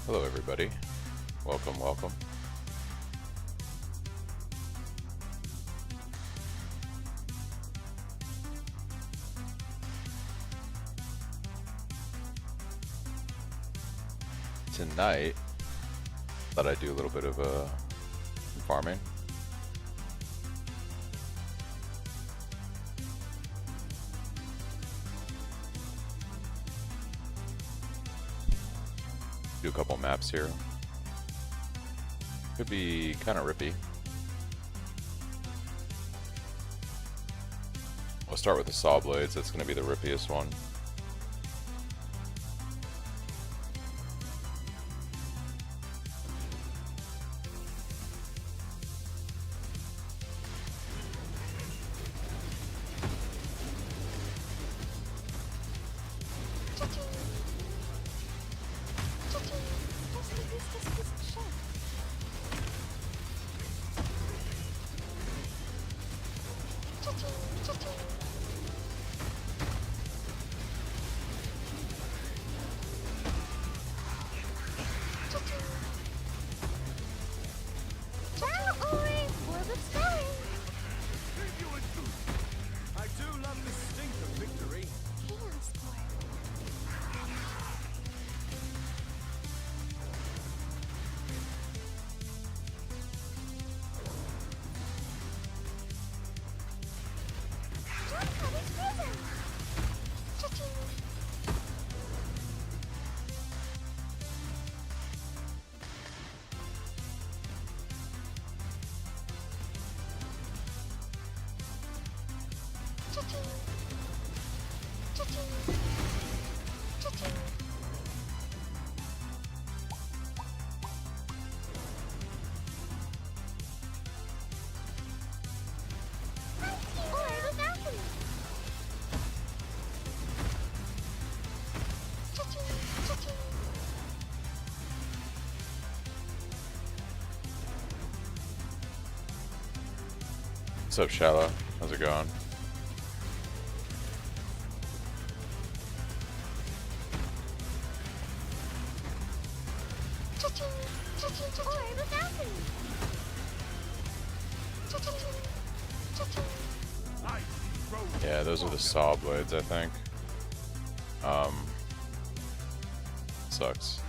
Hello everybody, welcome. Tonight, thought I'd do a little bit of farming. Do a couple maps here. Could be kind of rippy. We'll start with the saw blades. That's going to be the rippiest one. What's up, Shallow? How's it going? Yeah, those are the saw blades, I think. Sucks.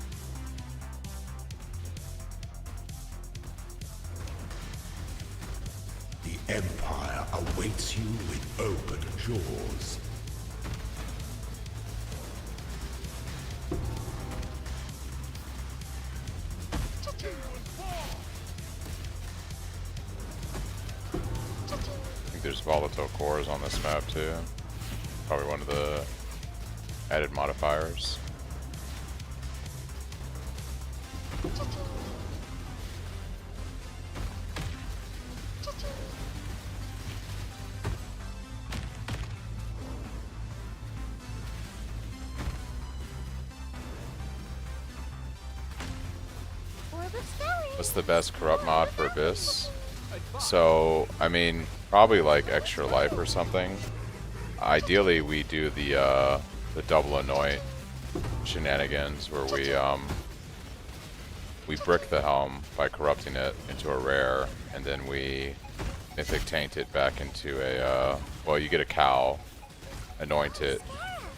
The Empire awaits you with open jaws. I think there's volatile cores on this map too. Probably one of the added modifiers. What's the best corrupt mod for Abyss? So, I mean, probably like extra life or something. Ideally, we do the double anoint shenanigans where we brick the helm by corrupting it into a rare, and then we mythic taint it back into a well, you get a cow, anoint it,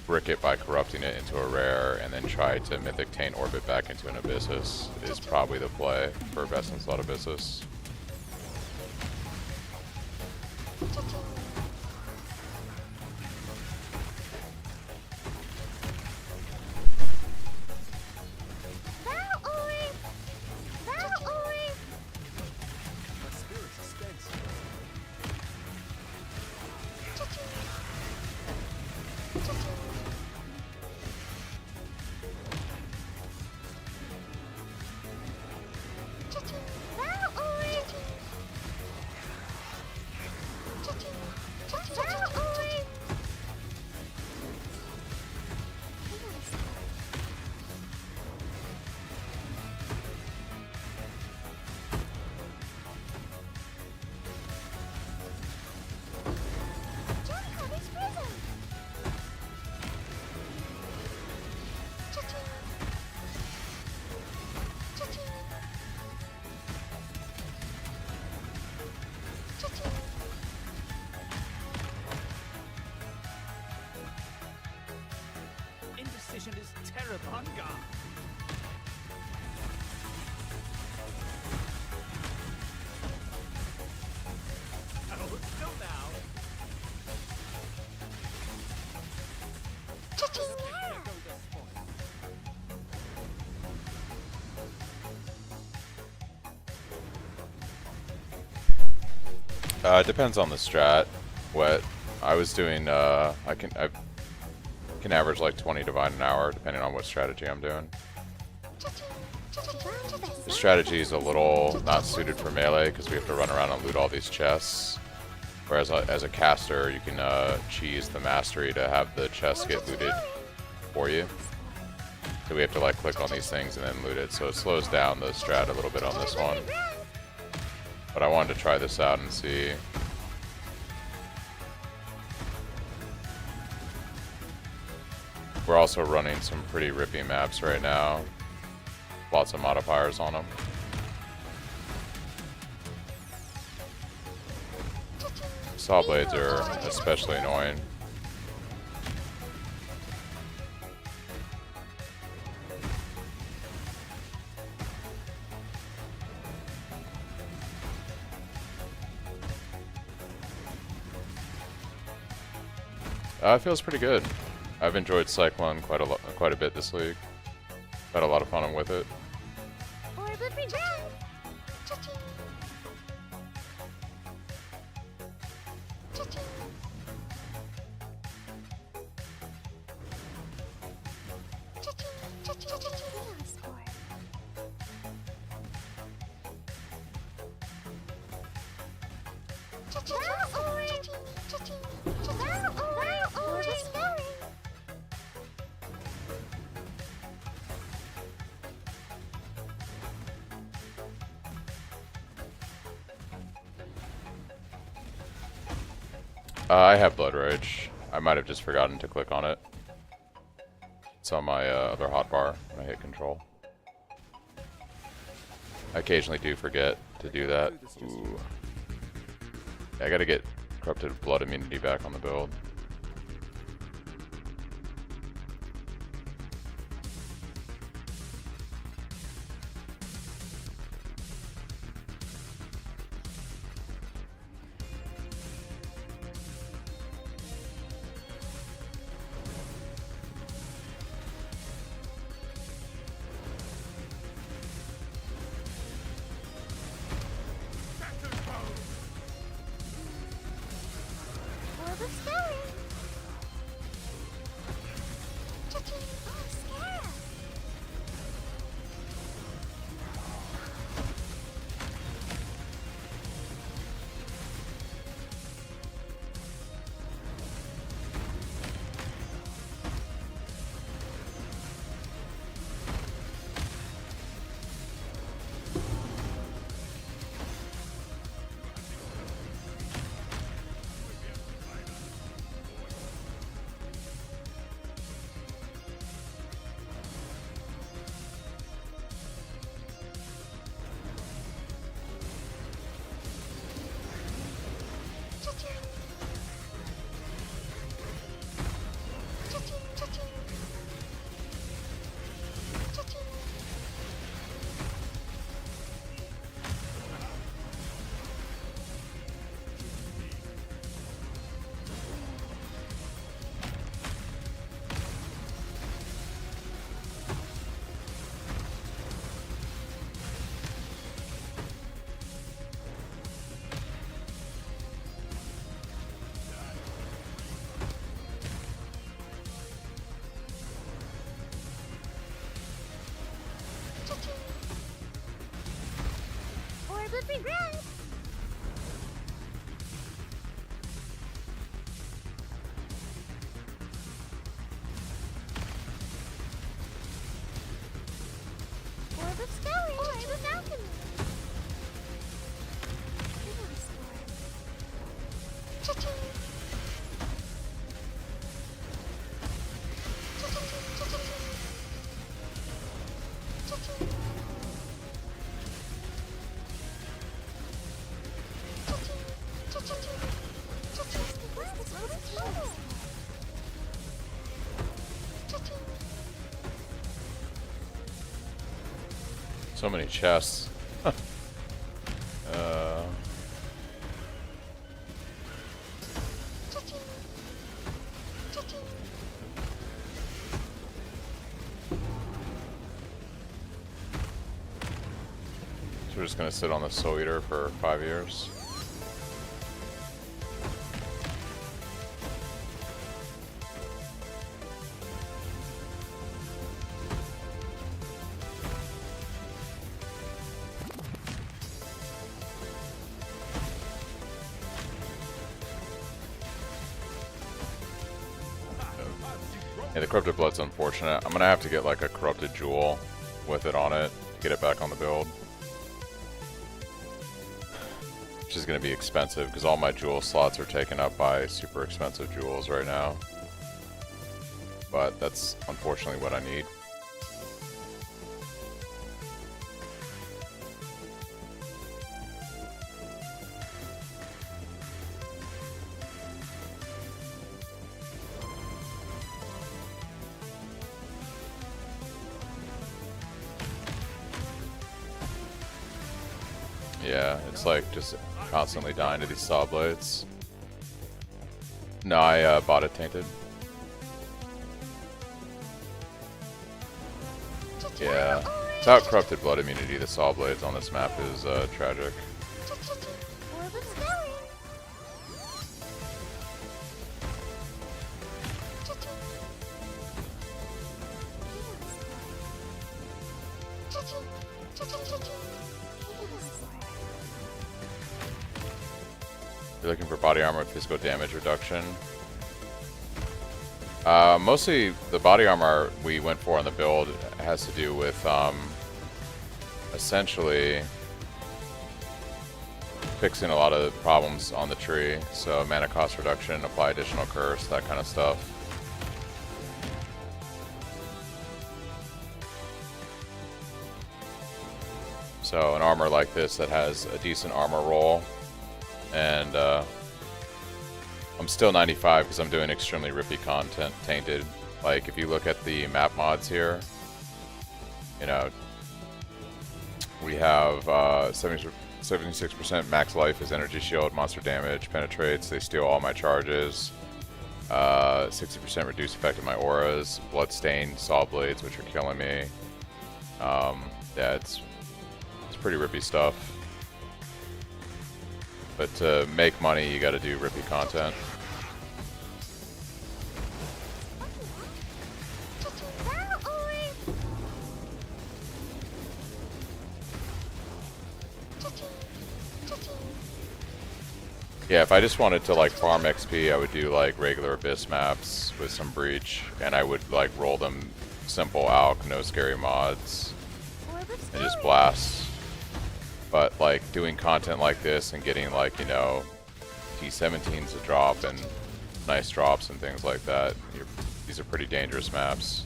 brick it by corrupting it into a rare, and then try to mythic taint orbit back into an abyssus is probably the play for best in slot abyssus. mission is Terabunga. Oh, still now. It depends on the strat. What I was doing, I can average like 20 divine an hour depending on what strategy I'm doing. The strategy is a little not suited for melee because we have to run around and loot all these chests. Whereas as a caster, you can cheese the mastery to have the chests get looted for you. So we have to like click on these things and then loot it. So it slows down the strat a little bit on this one. But I wanted to try this out and see. We're also running some pretty rippy maps right now. Lots of modifiers on them. Saw blades are especially annoying. It feels pretty good. I've enjoyed Cyclone quite a bit this league. Had a lot of fun with it. I have Blood Rage. I might have just forgotten to click on it. It's on my other hotbar when I hit control. I occasionally do forget to do that. Ooh. Yeah, I gotta get Corrupted Blood immunity back on the build. So many chests. uh, so we're just gonna sit on the Soul Eater for 5 years. Yeah, the Corrupted Blood's unfortunate. I'm gonna have to get like a Corrupted Jewel with it on it to get it back on the build. Which is gonna be expensive because all my jewel slots are taken up by super expensive jewels right now. But that's unfortunately what I need. Yeah, it's like just constantly dying to these saw blades. No, I bought it tainted. Yeah, without Corrupted Blood immunity, the saw blades on this map is tragic. You're looking for body armor with physical damage reduction. Mostly the body armor we went for on the build has to do with essentially fixing a lot of problems on the tree. So mana cost reduction, apply additional curse, that kind of stuff. So an armor like this that has a decent armor roll, and I'm still 95 because I'm doing extremely rippy content tainted. Like if you look at the map mods here, you know, we have 76% max life is energy shield, monster damage, penetrates, they steal all my charges, 60% reduced effect of my auras, bloodstained saw blades which are killing me. Yeah, it's pretty rippy stuff. But to make money, you gotta do rippy content. Yeah, if I just wanted to like farm XP, I would do like regular Abyss maps with some Breach, and I would like roll them simple alch, no scary mods, and just blast. But like doing content like this and getting like, you know, T17s to drop and nice drops and things like that, these are pretty dangerous maps.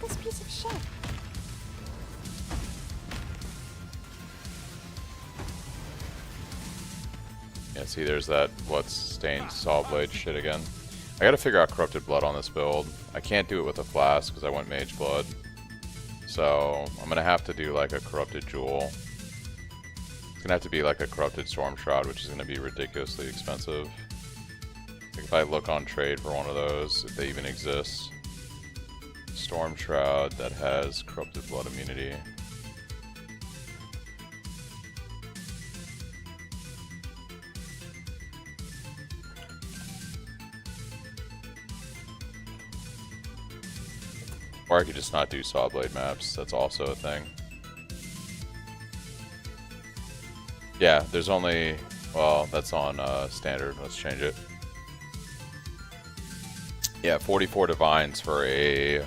This piece of shit. Yeah, see, there's that blood-stained saw blade shit again. I gotta figure out Corrupted Blood on this build. I can't do it with a flask because I went Mage Blood. So I'm gonna have to do like a Corrupted Jewel. It's gonna have to be like a Corrupted Storm Shroud, which is gonna be ridiculously expensive. Like if I look on trade for one of those, if they even exist. Storm Shroud that has Corrupted Blood immunity. Or I could just not do saw blade maps, that's also a thing. Yeah, there's only, well, that's on standard, let's change it. Yeah, 44 divines for a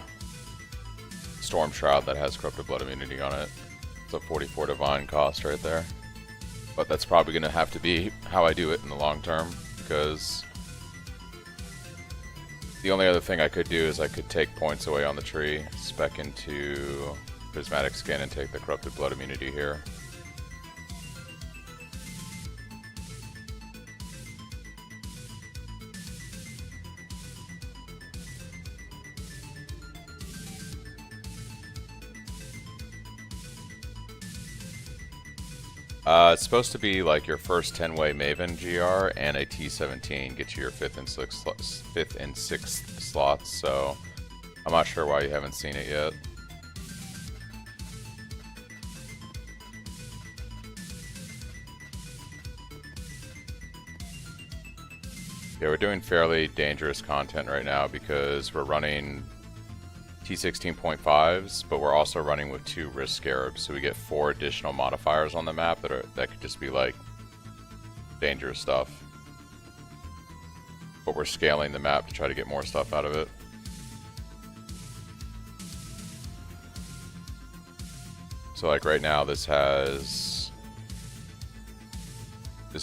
Storm Shroud that has Corrupted Blood immunity on it. It's a 44 divine cost right there. But that's probably going to have to be how I do it in the long term, because the only other thing I could do is I could take points away on the tree, spec into Prismatic Skin, and take the Corrupted Blood immunity here. It's supposed to be like your first 10-way Maven GR and a T17 get you your 5th and 6th slots, so I'm not sure why you haven't seen it yet. Yeah, we're doing fairly dangerous content right now because we're running T16.5s, but we're also running with 2 Risk Scarabs, so we get 4 additional modifiers on the map that could just be like dangerous stuff. But we're scaling the map to try to get more stuff out of it. So like right now this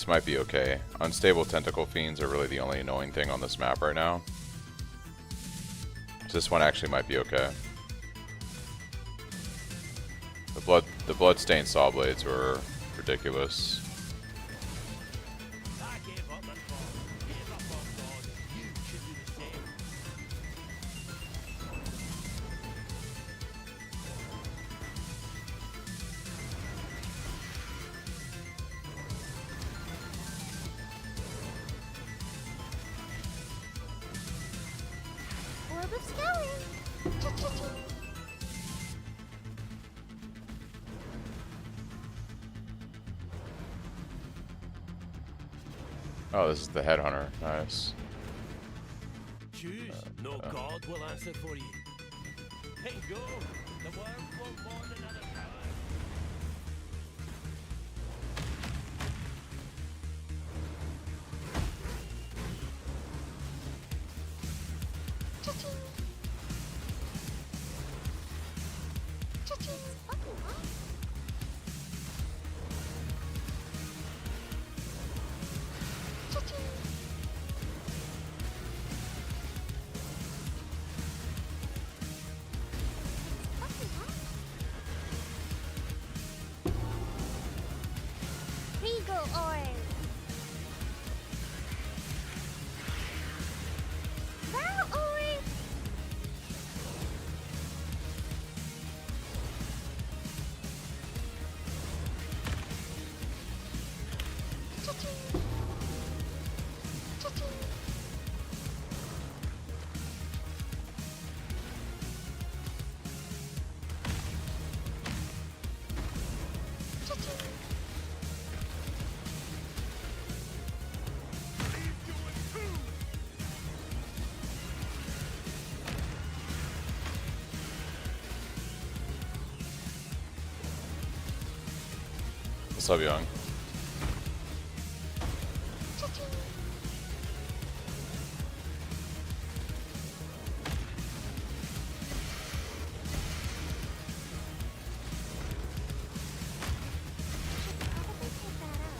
might be okay. Unstable Tentacle Fiends are really the only annoying thing on this map right now. So this one actually might be okay. The bloodstained saw blades were ridiculous. I gave up on God. Gave up on God. You should do the same. Orb of scouring. Cha-cha-ching. Oh, this is the Headhunter. Nice. Choose. No God will answer for you. Hey, go. The world won't want another coward. Cha-ching. Cha-ching. Okay, what? Cha-ching. Okay, what? Regal orb. Val orb. Cha-ching. Cha-ching. Cha-ching. What's up, Young? Cha-ching. Should probably take that out.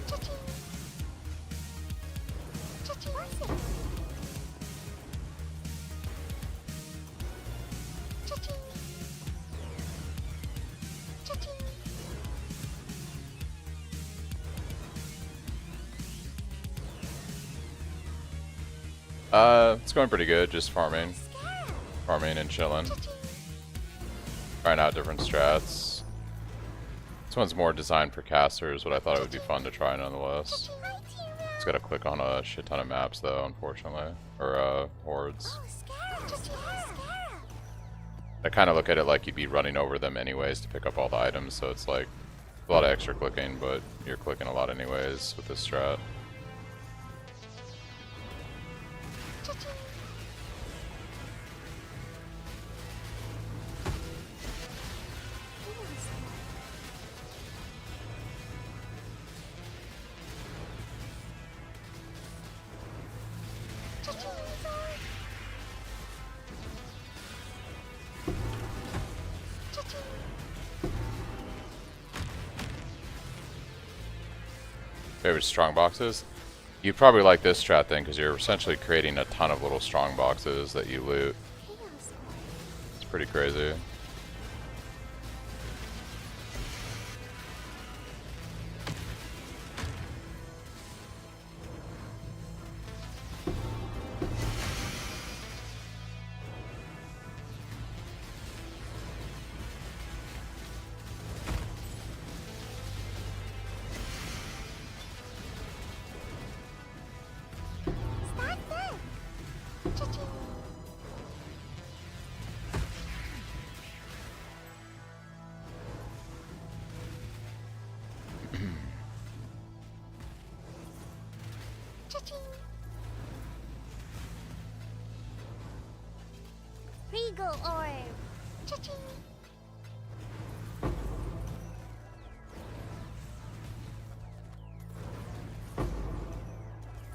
Cha-ching. Cha-ching. Mercenary. Cha-ching. Cha-ching. It's going pretty good, just farming and chilling. Cha-ching. Trying out different strats. This one's more designed for casters, but I thought it would be fun to try nonetheless. Cha-ching. My team. It's gotta click on a shit ton of maps though, unfortunately. Or hordes. Oh, scarab. Cha-ching. Scarab. I kinda look at it like you'd be running over them anyways to pick up all the items, so it's like a lot of extra clicking, but you're clicking a lot anyways with this strat. Cha-ching. Cha-ching. Sorry. Cha-ching. Favorite strong boxes? You probably like this strat then, because you're essentially creating a ton of little strong boxes that you loot. Chaos orb. It's pretty crazy. Cha-ching. Regal orb. Cha-ching.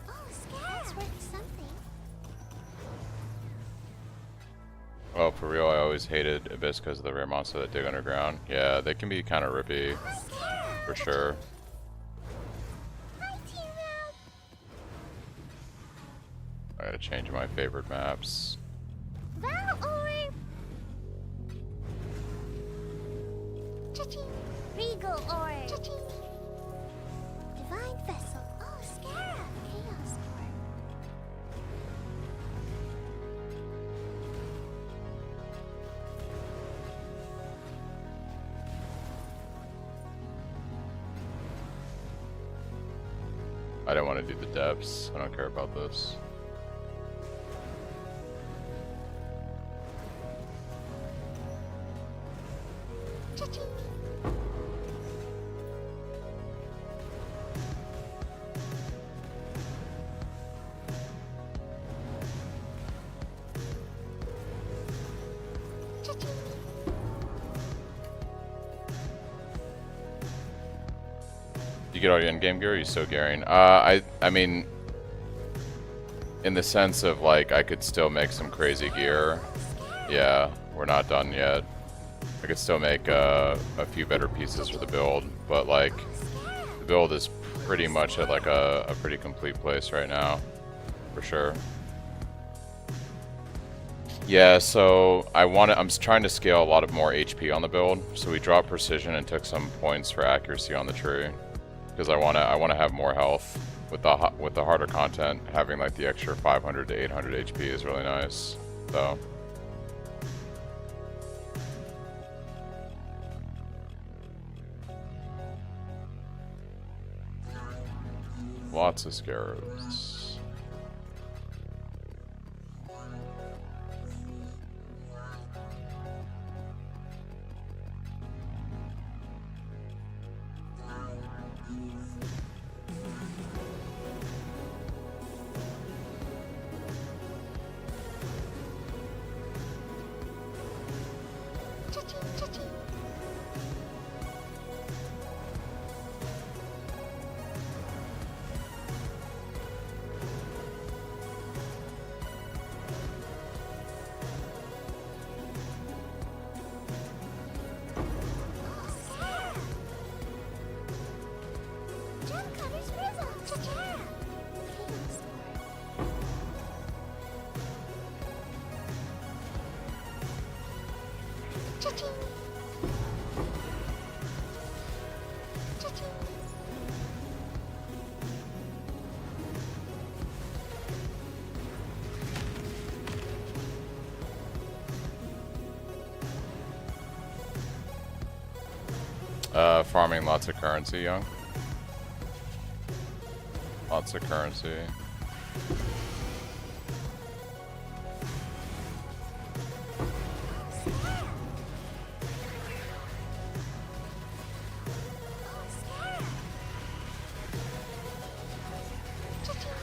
Oh, Scarab's worth something. Well, for real, I always hated Abyss because of the rare monster that dig underground. Yeah, they can be kind of rippy, Oh, Scarab. for sure. Hi, T-Rab. I gotta change my favorite maps. Val orb. Cha-ching. Regal orb. Cha-ching. Divine vessel. Oh, Scarab. Chaos orb. I don't want to do the depths. I don't care about this. Cha-ching. Cha-ching. You get all your endgame gear, or are you still gearing? I mean, in the sense of like, I could still make some crazy gear. Yeah, we're not done yet. I could still make a few better pieces for the build, but like, the build is pretty much at like a pretty complete place right now, for sure. Yeah, so I'm trying to scale a lot of more HP on the build. So we dropped precision and took some points for accuracy on the tree, because I wanna have more health with the harder content. Having like the extra 500 to 800 HP is really nice. So. Lots of scarabs. Cha-ching, cha-ching. Oh, Scarab. Gem covers Frizzle. Cha-ching. Chaos orb. Cha-ching. Cha-ching. Farming lots of currency, young. Lots of currency. Scarab. Oh, Scarab. Cha-ching.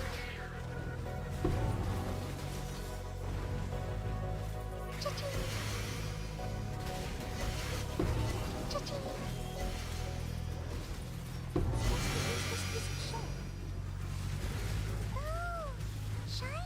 Cha-ching. Cha-ching. Let's use this piece of shit. Oh, shiny.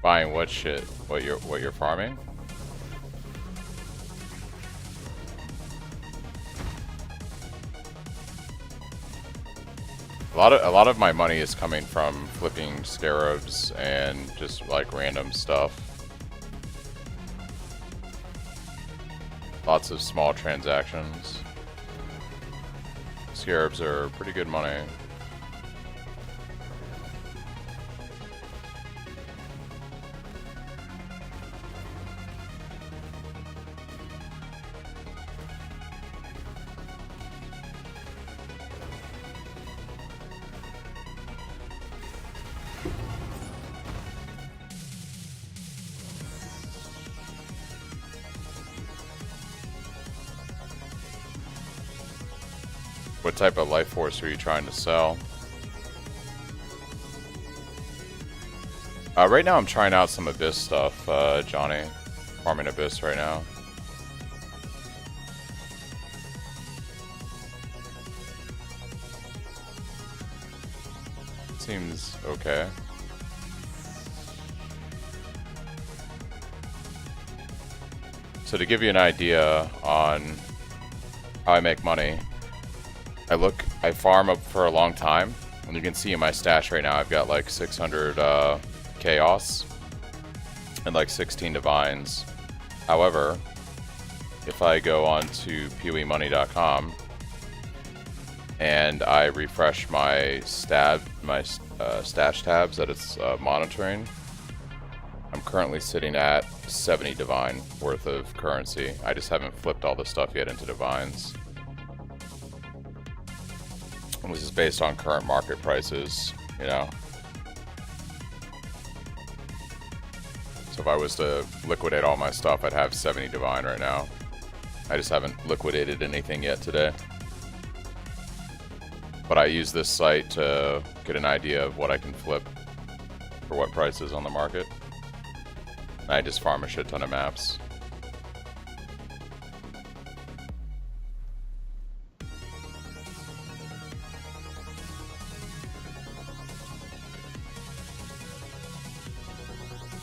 Buying what shit? What you're farming? A lot of my money is coming from flipping scarabs and just like random stuff. Lots of small transactions. Scarabs are pretty good money. What type of life force are you trying to sell? Right now I'm trying out some Abyss stuff, Johnny. Farming Abyss right now. Seems okay. So to give you an idea on how I make money, I farm up for a long time, and you can see in my stash right now I've got like 600 chaos and like 16 divines. However, if I go on to peweemoney.com and I refresh my stash tabs that it's monitoring, I'm currently sitting at 70 divine worth of currency. I just haven't flipped all the stuff yet into divines. And this is based on current market prices, you know. So if I was to liquidate all my stuff, I'd have 70 divine right now. I just haven't liquidated anything yet today. But I use this site to get an idea of what I can flip for what prices on the market. And I just farm a shit ton of maps.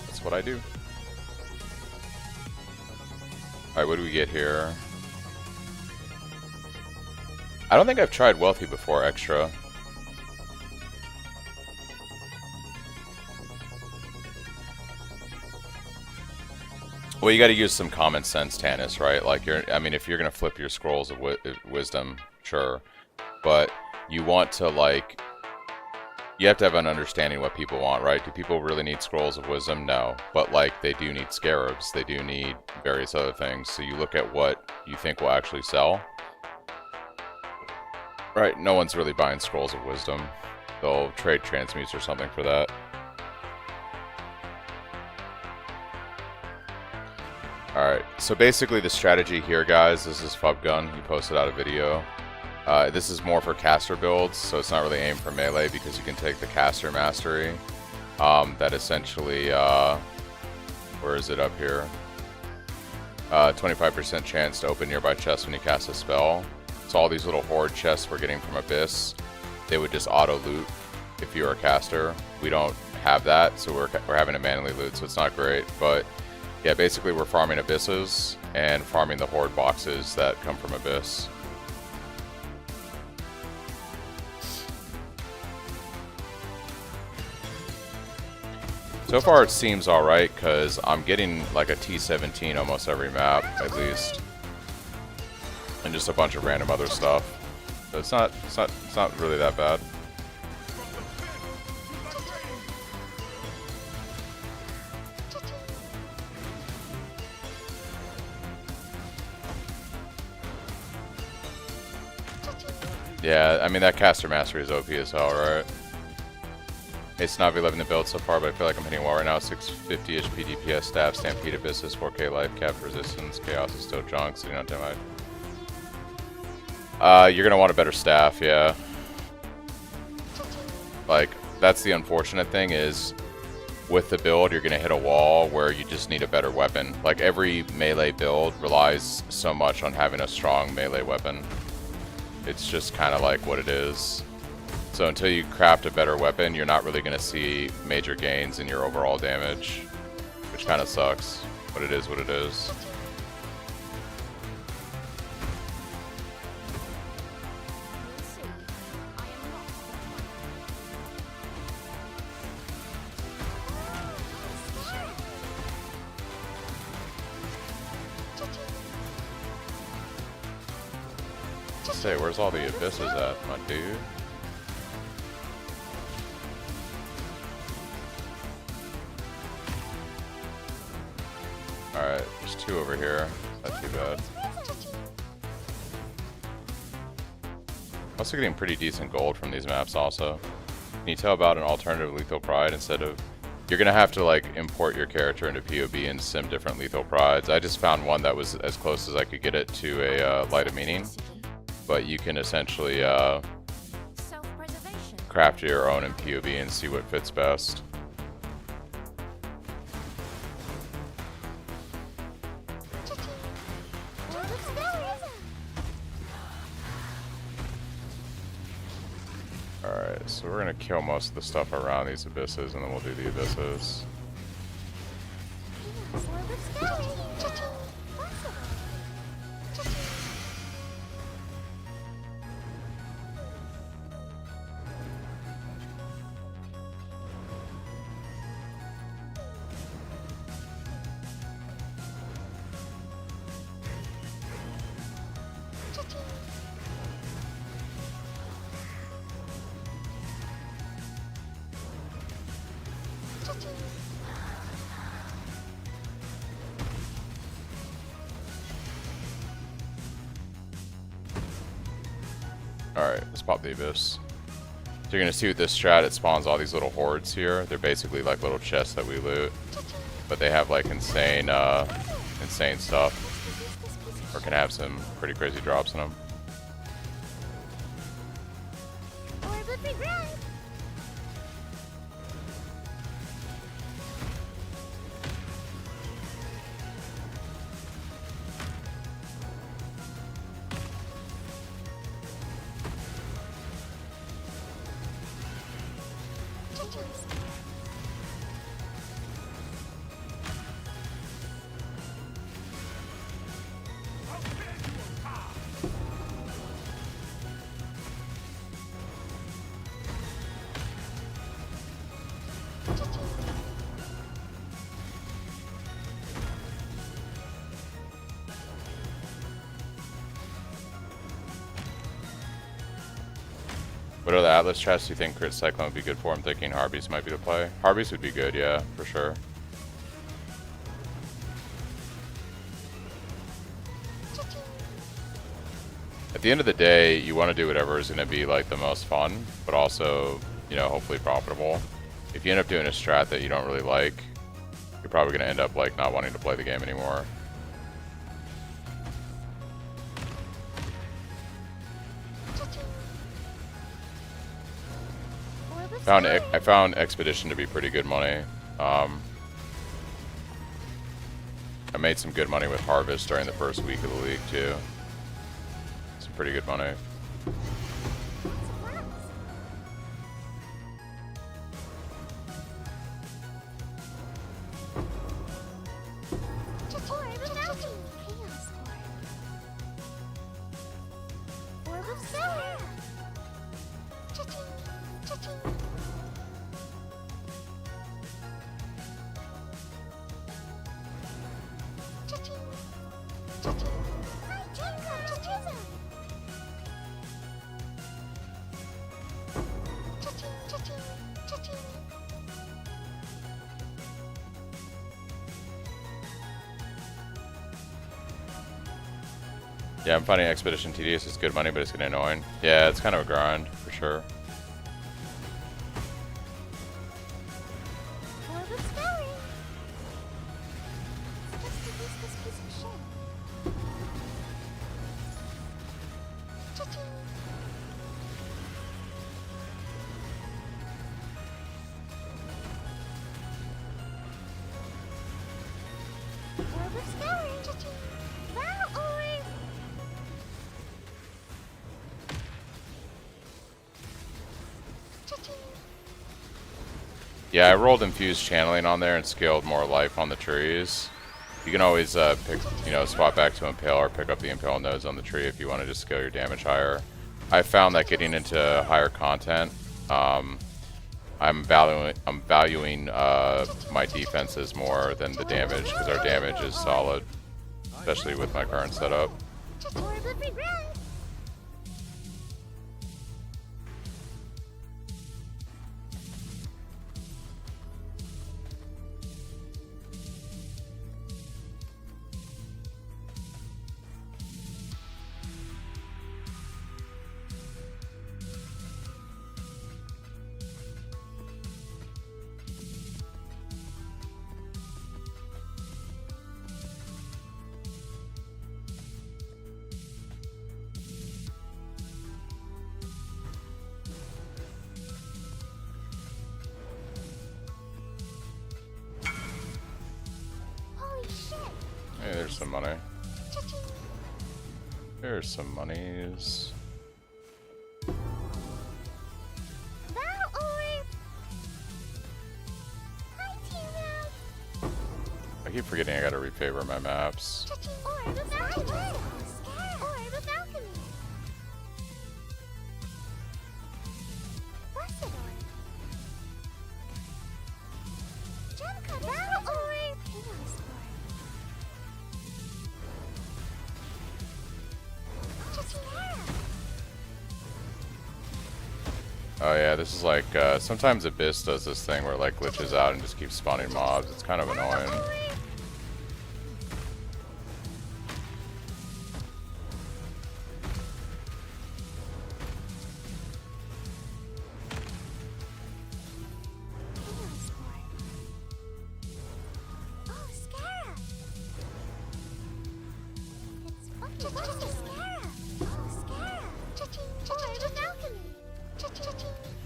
That's what I do. Alright, what do we get here? I don't think I've tried Wealthy before, extra. Well, you got to use some common sense, Tanis, right? Like, I mean, if you're gonna flip your scrolls of wisdom, sure, but you want to, like, you have to have an understanding what people want, right? Do people really need scrolls of wisdom? No, but like, they do need scarabs, they do need various other things. So you look at what you think will actually sell. Right, no one's really buying scrolls of wisdom. They'll trade transmutes or something for that. Alright, so basically the strategy here, guys, this is Fubgun. He posted out a video. This is more for caster builds, so it's not really aimed for melee because you can take the caster mastery. That essentially, where is it up here? 25% chance to open nearby chests when you cast a spell. So all these little horde chests we're getting from Abyss, they would just auto loot if you're a caster. We don't have that, so we're having to manually loot, so it's not great. But yeah, basically we're farming Abysses and farming the horde boxes that come from Abyss. So far it seems alright, because I'm getting like a T17 almost every map, at least. And just a bunch of random other stuff. So it's not really that bad. Yeah, I mean that caster mastery is OP as hell, right? Hey Snavi, loving the build so far, but I feel like I'm hitting a wall right now. 650 HP DPS, stab, stampede, abysses, 4k life, cap resistance, chaos is still junk, sitting on 10 life. You're gonna want a better staff, yeah. Like, that's the unfortunate thing is, with the build, you're gonna hit a wall where you just need a better weapon. Like, every melee build relies so much on having a strong melee weapon. It's just kind of like what it is. So until you craft a better weapon, you're not really gonna see major gains in your overall damage, which kind of sucks, but it is what it is. Say, where's all the abysses at, my dude? Alright, there's two over here. Not too bad. Also getting pretty decent gold from these maps also. Can you tell about an alternative lethal pride instead of... You're gonna have to like import your character into POB and sim different lethal prides. I just found one that was as close as I could get it to a light of meaning. but you can essentially Self-preservation. craft your own in POV and see what fits best. Cha-ching. World of Stories. Alright, so we're gonna kill most of the stuff around these abysses, and then we'll do the abysses. World of Stories. Cha-ching. Possible. Cha-ching. Cha-ching. Cha-ching. Alright, let's pop the abyss. So you're gonna see with this strat, it spawns all these little hordes here. They're basically like little chests that we loot, but they have like insane stuff, or can have some pretty crazy drops in them. Orb of regret. Cha-ching. Cha-ching. What other Atlas chests do you think Crit Cyclone would be good for? I'm thinking Harbies might be the play. Harbies would be good, yeah, for sure. Cha-ching. At the end of the day, you want to do whatever is going to be like the most fun, but also, you know, hopefully profitable. If you end up doing a strat that you don't really like, you're probably going to end up like not wanting to play the game anymore. Cha-ching. Orb of I Stories. found Expedition to be pretty good money. I made some good money with Harvest during the first week of the league too. Some pretty good money. Yeah, I'm finding Expedition tedious. It's good money, but it's getting annoying. Yeah, it's kind of a grind, for sure. Yeah, I rolled Infused Channeling on there and scaled more life on the trees. You can always pick, swap back to Impale or pick up the Impale nodes on the tree if you want to just scale your damage higher. I found that getting into higher content, I'm valuing my defenses more than the damage, because our damage is solid, especially with my current setup. Hey, there's some money. There's some monies. Battle orb. Hi, T-Row. I keep forgetting I gotta refavor my maps. Orb of alchemy. Orb of alchemy. Blessed orb. Gem cutter. Battle orb. Chaos orb. Oh yeah, this is like, sometimes Abyss does this thing where it like glitches out and just keeps spawning mobs. It's kind of annoying.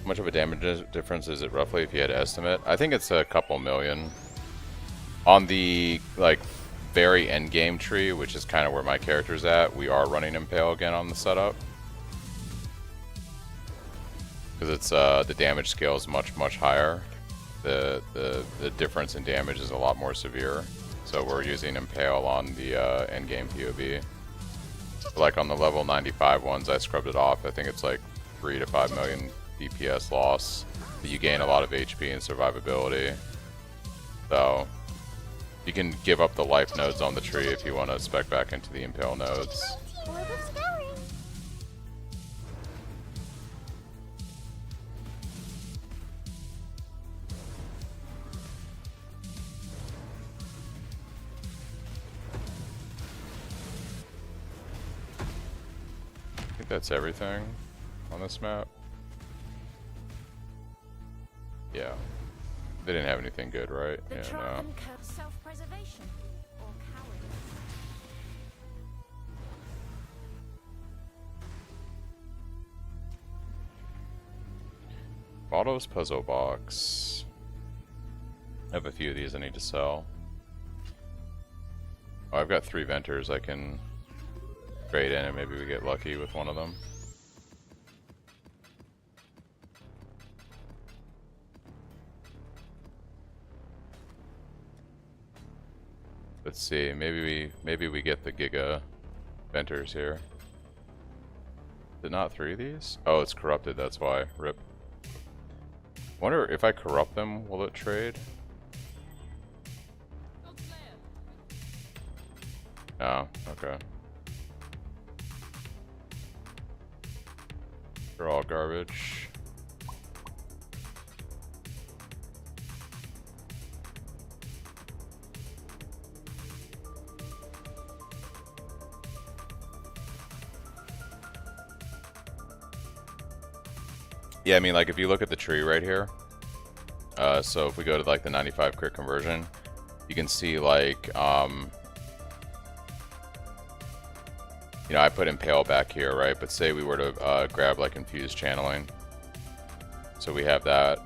How much of a damage difference is it roughly if you had to estimate? I think it's a couple million. On the like very end game tree, which is kind of where my character's at, we are running Impale again on the setup. Because it's the damage scale is much higher. The difference in damage is a lot more severe. So we're using Impale on the end game POV. Like on the level 95 ones, I scrubbed it off. I think it's like 3 to 5 million DPS loss, but you gain a lot of HP and survivability. So you can give up the life nodes on the tree if you want to spec back into the Impale nodes. I think that's everything on this map. Yeah. They didn't have anything good, right? The Yeah, no. trial and self-preservation or cowardice. Otto's puzzle box. I have a few of these I need to sell. Oh, I've got 3 venters I can trade in and maybe we get lucky with one of them. Let's see, maybe we get the Giga venters here. Is it not 3 of these? Oh, it's corrupted, that's why. Rip. Wonder if I corrupt them, will it trade? Oh, okay. They're all garbage. Yeah, I mean, like, if you look at the tree right here, so if we go to, like, the 95 crit conversion, you can see, like, you know, I put Impale back here, right? But say we were to grab, like, Infused Channeling. So we have that.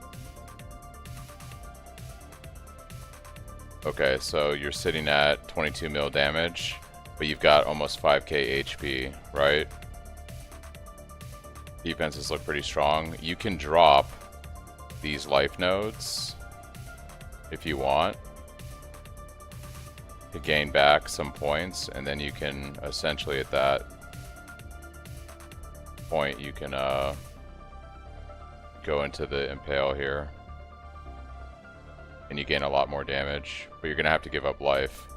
Okay, so you're sitting at 22 mil damage, but you've got almost 5k HP, right? Defenses look pretty strong. You can drop these life nodes if you want to gain back some points, and then you can essentially at that point you can go into the Impale here and you gain a lot more damage, but you're gonna have to give up life.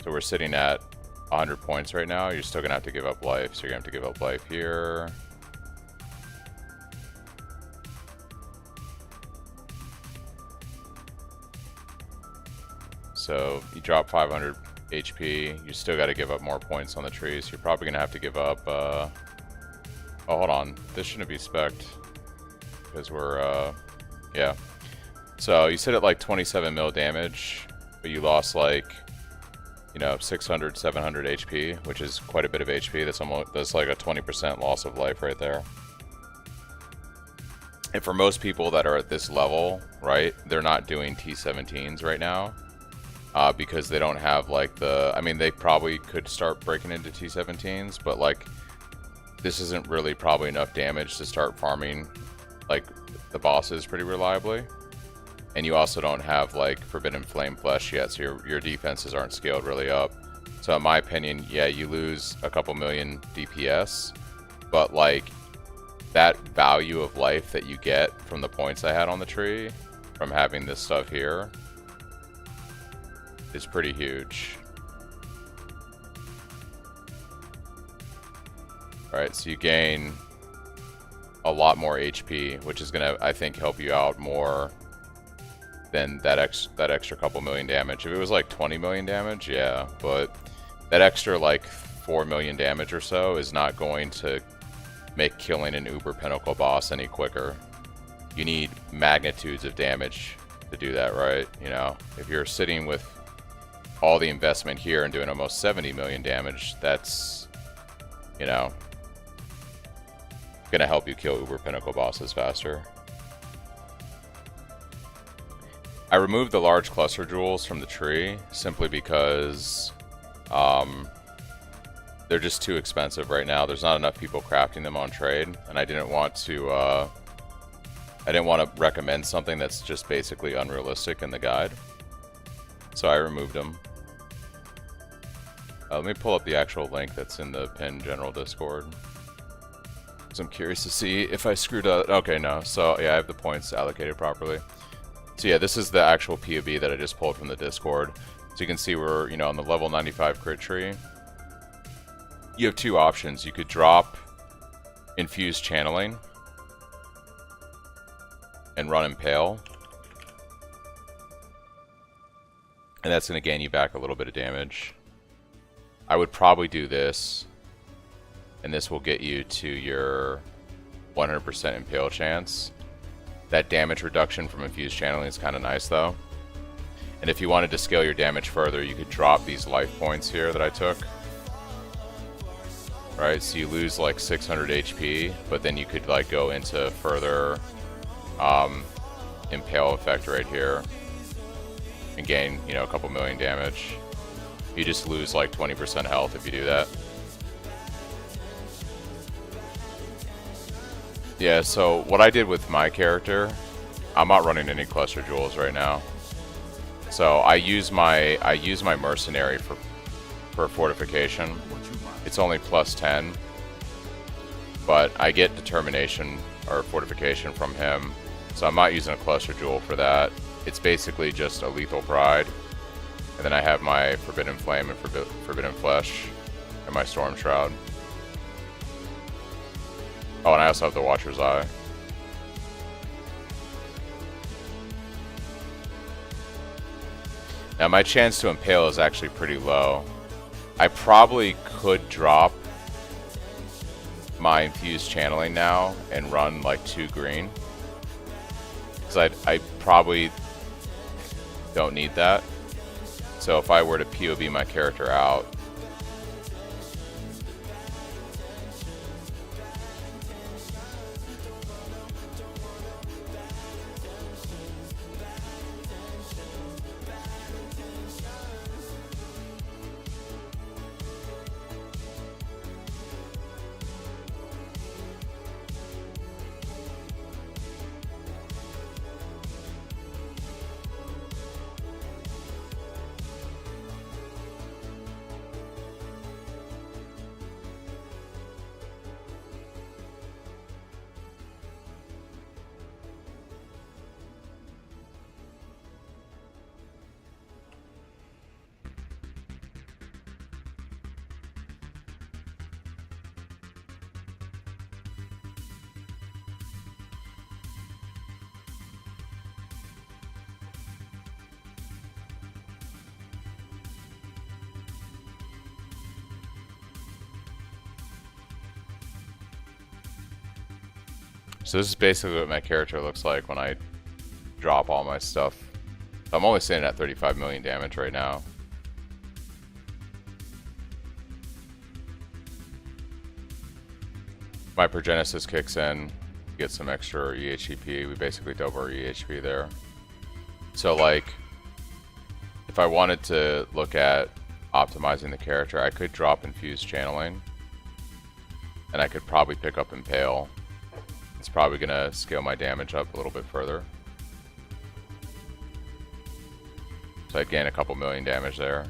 So we're sitting at 100 points right now. You're still gonna have to give up life, so you're gonna have to give up life here. So you drop 500 HP, you still got to give up more points on the trees. You're probably going to have to give up, oh, hold on. This shouldn't be spec'd because we're, yeah. So you sit at like 27 mil damage, but you lost like, you know, 600, 700 HP, which is quite a bit of HP. That's like a 20% loss of life right there. And for most people that are at this level, right, they're not doing T17s right now. because they don't have like the. I mean, they probably could start breaking into T17s, but like this isn't really probably enough damage to start farming like the bosses pretty reliably. And you also don't have like Forbidden Flame Flesh yet, so your defenses aren't scaled really up. So in my opinion, yeah, you lose a couple million DPS, but like that value of life that you get from the points I had on the tree, from having this stuff here, is pretty huge. Alright, so you gain a lot more HP, which is gonna, I think, help you out more than that extra couple million damage. If it was like 20 million damage, yeah, but that extra like 4 million damage or so is not going to make killing an Uber Pinnacle boss any quicker. You need magnitudes of damage to do that, right? You know, if you're sitting with all the investment here and doing almost 70 million damage, that's, you know, gonna help you kill Uber Pinnacle bosses faster. I removed the large cluster jewels from the tree simply because they're just too expensive right now. There's not enough people crafting them on trade, and I didn't want to recommend something that's just basically unrealistic in the guide. So I removed them. Let me pull up the actual link that's in the pinned general Discord, because I'm curious to see if I screwed up. Okay, no. So yeah, I have the points allocated properly. So yeah, this is the actual POV that I just pulled from the Discord. So you can see we're, you know, on the level 95 crit tree. You have two options. You could drop Infused Channeling and run Impale, and that's going to gain you back a little bit of damage. I would probably do this, and this will get you to your 100% Impale chance. That damage reduction from Infused Channeling is kind of nice though. And if you wanted to scale your damage further, you could drop these life points here that I took. Right, so you lose like 600 HP, but then you could like go into further Impale effect right here and gain, you know, a couple million damage. You just lose like 20% health if you do that. Yeah, so what I did with my character, I'm not running any cluster jewels right now. So I use my Mercenary for fortification. It's only plus 10, but I get determination or fortification from him, so I'm not using a cluster jewel for that. It's basically just a lethal pride, and then I have my Forbidden Flame and Forbidden Flesh and my Storm Shroud. Oh, and I also have the Watcher's Eye. Now my chance to impale is actually pretty low. I probably could drop my Infused Channeling now and run like 2 green, because I probably don't need that. So if I were to POV my character out, so this is basically what my character looks like when I drop all my stuff. I'm only sitting at 35 million damage right now. My Progenesis kicks in, get some extra EHP. We basically double our EHP there. So like, if I wanted to look at optimizing the character, I could drop infused channeling, and I could probably pick up impale. It's probably gonna scale my damage up a little bit further. So I'd gain a couple million damage there.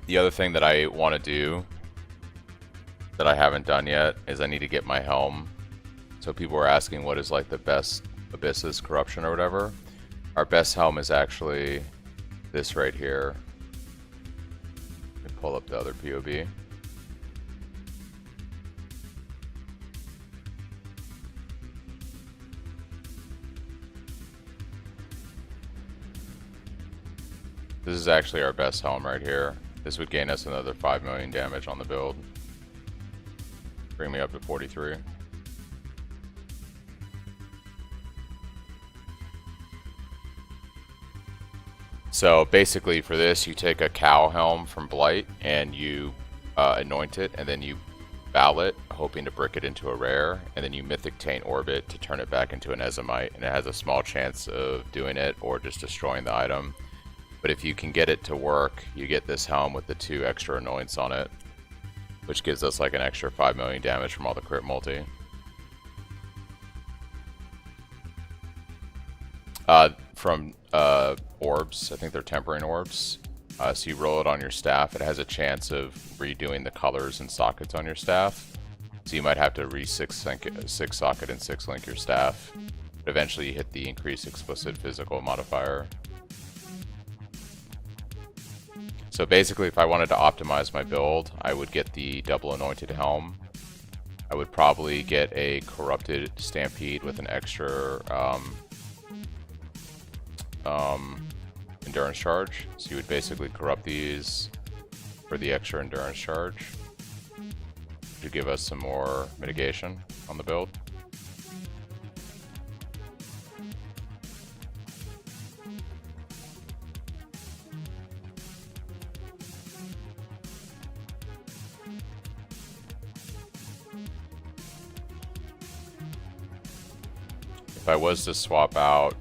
The other thing that I want to do that I haven't done yet is I need to get my helm. So people were asking what is like the best Abyssus corruption or whatever. Our best helm is actually this right here. Let me pull up the other POV. This is actually our best helm right here. This would gain us another 5 million damage on the build. Bring me up to 43. So basically for this, you take a cow helm from Blight and you anoint it, and then you bow it, hoping to brick it into a rare, and then you mythic taint orbit to turn it back into an Ezomite, and it has a small chance of doing it or just destroying the item. But if you can get it to work, you get this helm with the 2 extra anoints on it, which gives us like an extra 5 million damage from all the crit multi. From orbs, I think they're tempering orbs. So you roll it on your staff. It has a chance of redoing the colors and sockets on your staff. So you might have to re-6 socket and 6 link your staff. But eventually you hit the increased explicit physical modifier. So basically, if I wanted to optimize my build, I would get the double anointed helm. I would probably get a corrupted stampede with an extra endurance charge. So you would basically corrupt these for the extra endurance charge to give us some more mitigation on the build. If I was to swap out,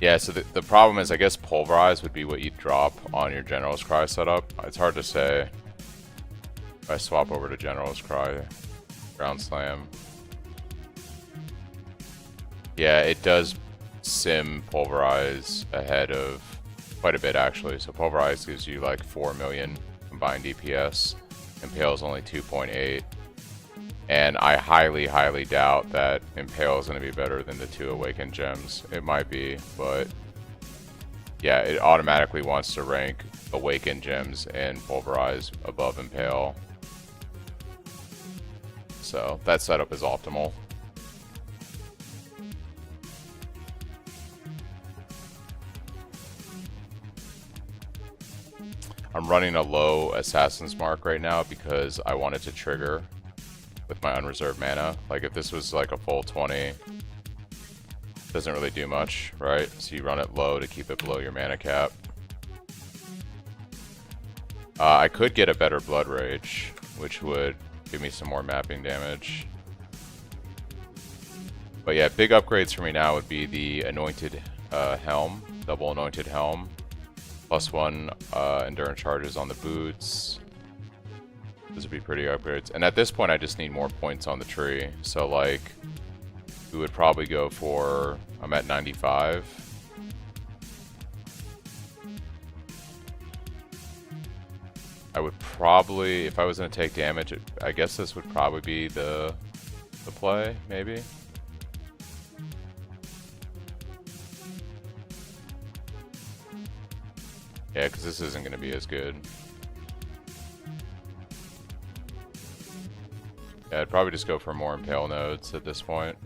yeah, so the problem is, I guess Pulverize would be what you'd drop on your General's Cry setup. It's hard to say. If I swap over to General's Cry, Ground Slam. Yeah, it does sim Pulverize ahead of quite a bit actually. So Pulverize gives you like 4 million combined DPS. Impale is only 2.8. And I highly, highly doubt that Impale is going to be better than the 2 Awakened Gems. It might be, but yeah, it automatically wants to rank Awakened Gems and Pulverize above Impale. So that setup is optimal. I'm running a low Assassin's Mark right now because I wanted to trigger with my unreserved mana. Like if this was like a full 20, doesn't really do much, right? So you run it low to keep it below your mana cap. I could get a better Blood Rage, which would give me some more mapping damage. But yeah, big upgrades for me now would be the Anointed Helm, double Anointed Helm, +1 endurance charges on the boots. Those would be pretty upgrades. And at this point, I just need more points on the tree. So like, we would probably go for, I'm at 95. I would probably, if I was going to take damage, I guess this would probably be the play, maybe. Yeah, because this isn't going to be as good. Yeah, I'd probably just go for more Impale nodes at this point.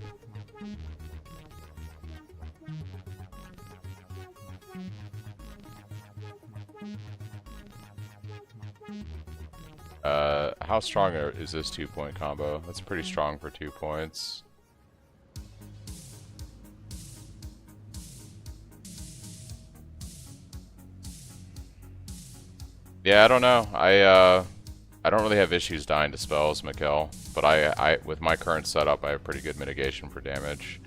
How strong is this 2-point combo? That's pretty strong for 2 points. Yeah, I don't know. I don't really have issues dying to spells, Mikkel, but I with my current setup, I have pretty good mitigation for damage.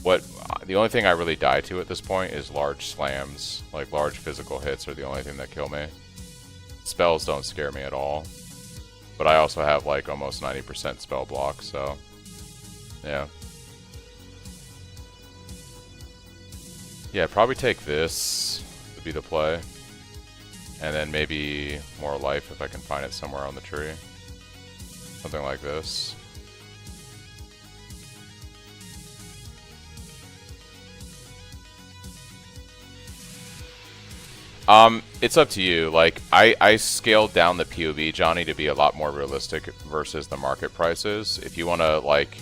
The only thing I really die to at this point is large slams. Like large physical hits are the only thing that kill me. Spells don't scare me at all. But I also have like almost 90% spell block, so yeah. Yeah, probably take this to be the play. And then maybe more life if I can find it somewhere on the tree. Something like this. It's up to you. Like, I scaled down the POV, Johnny, to be a lot more realistic versus the market prices. If you want to, like,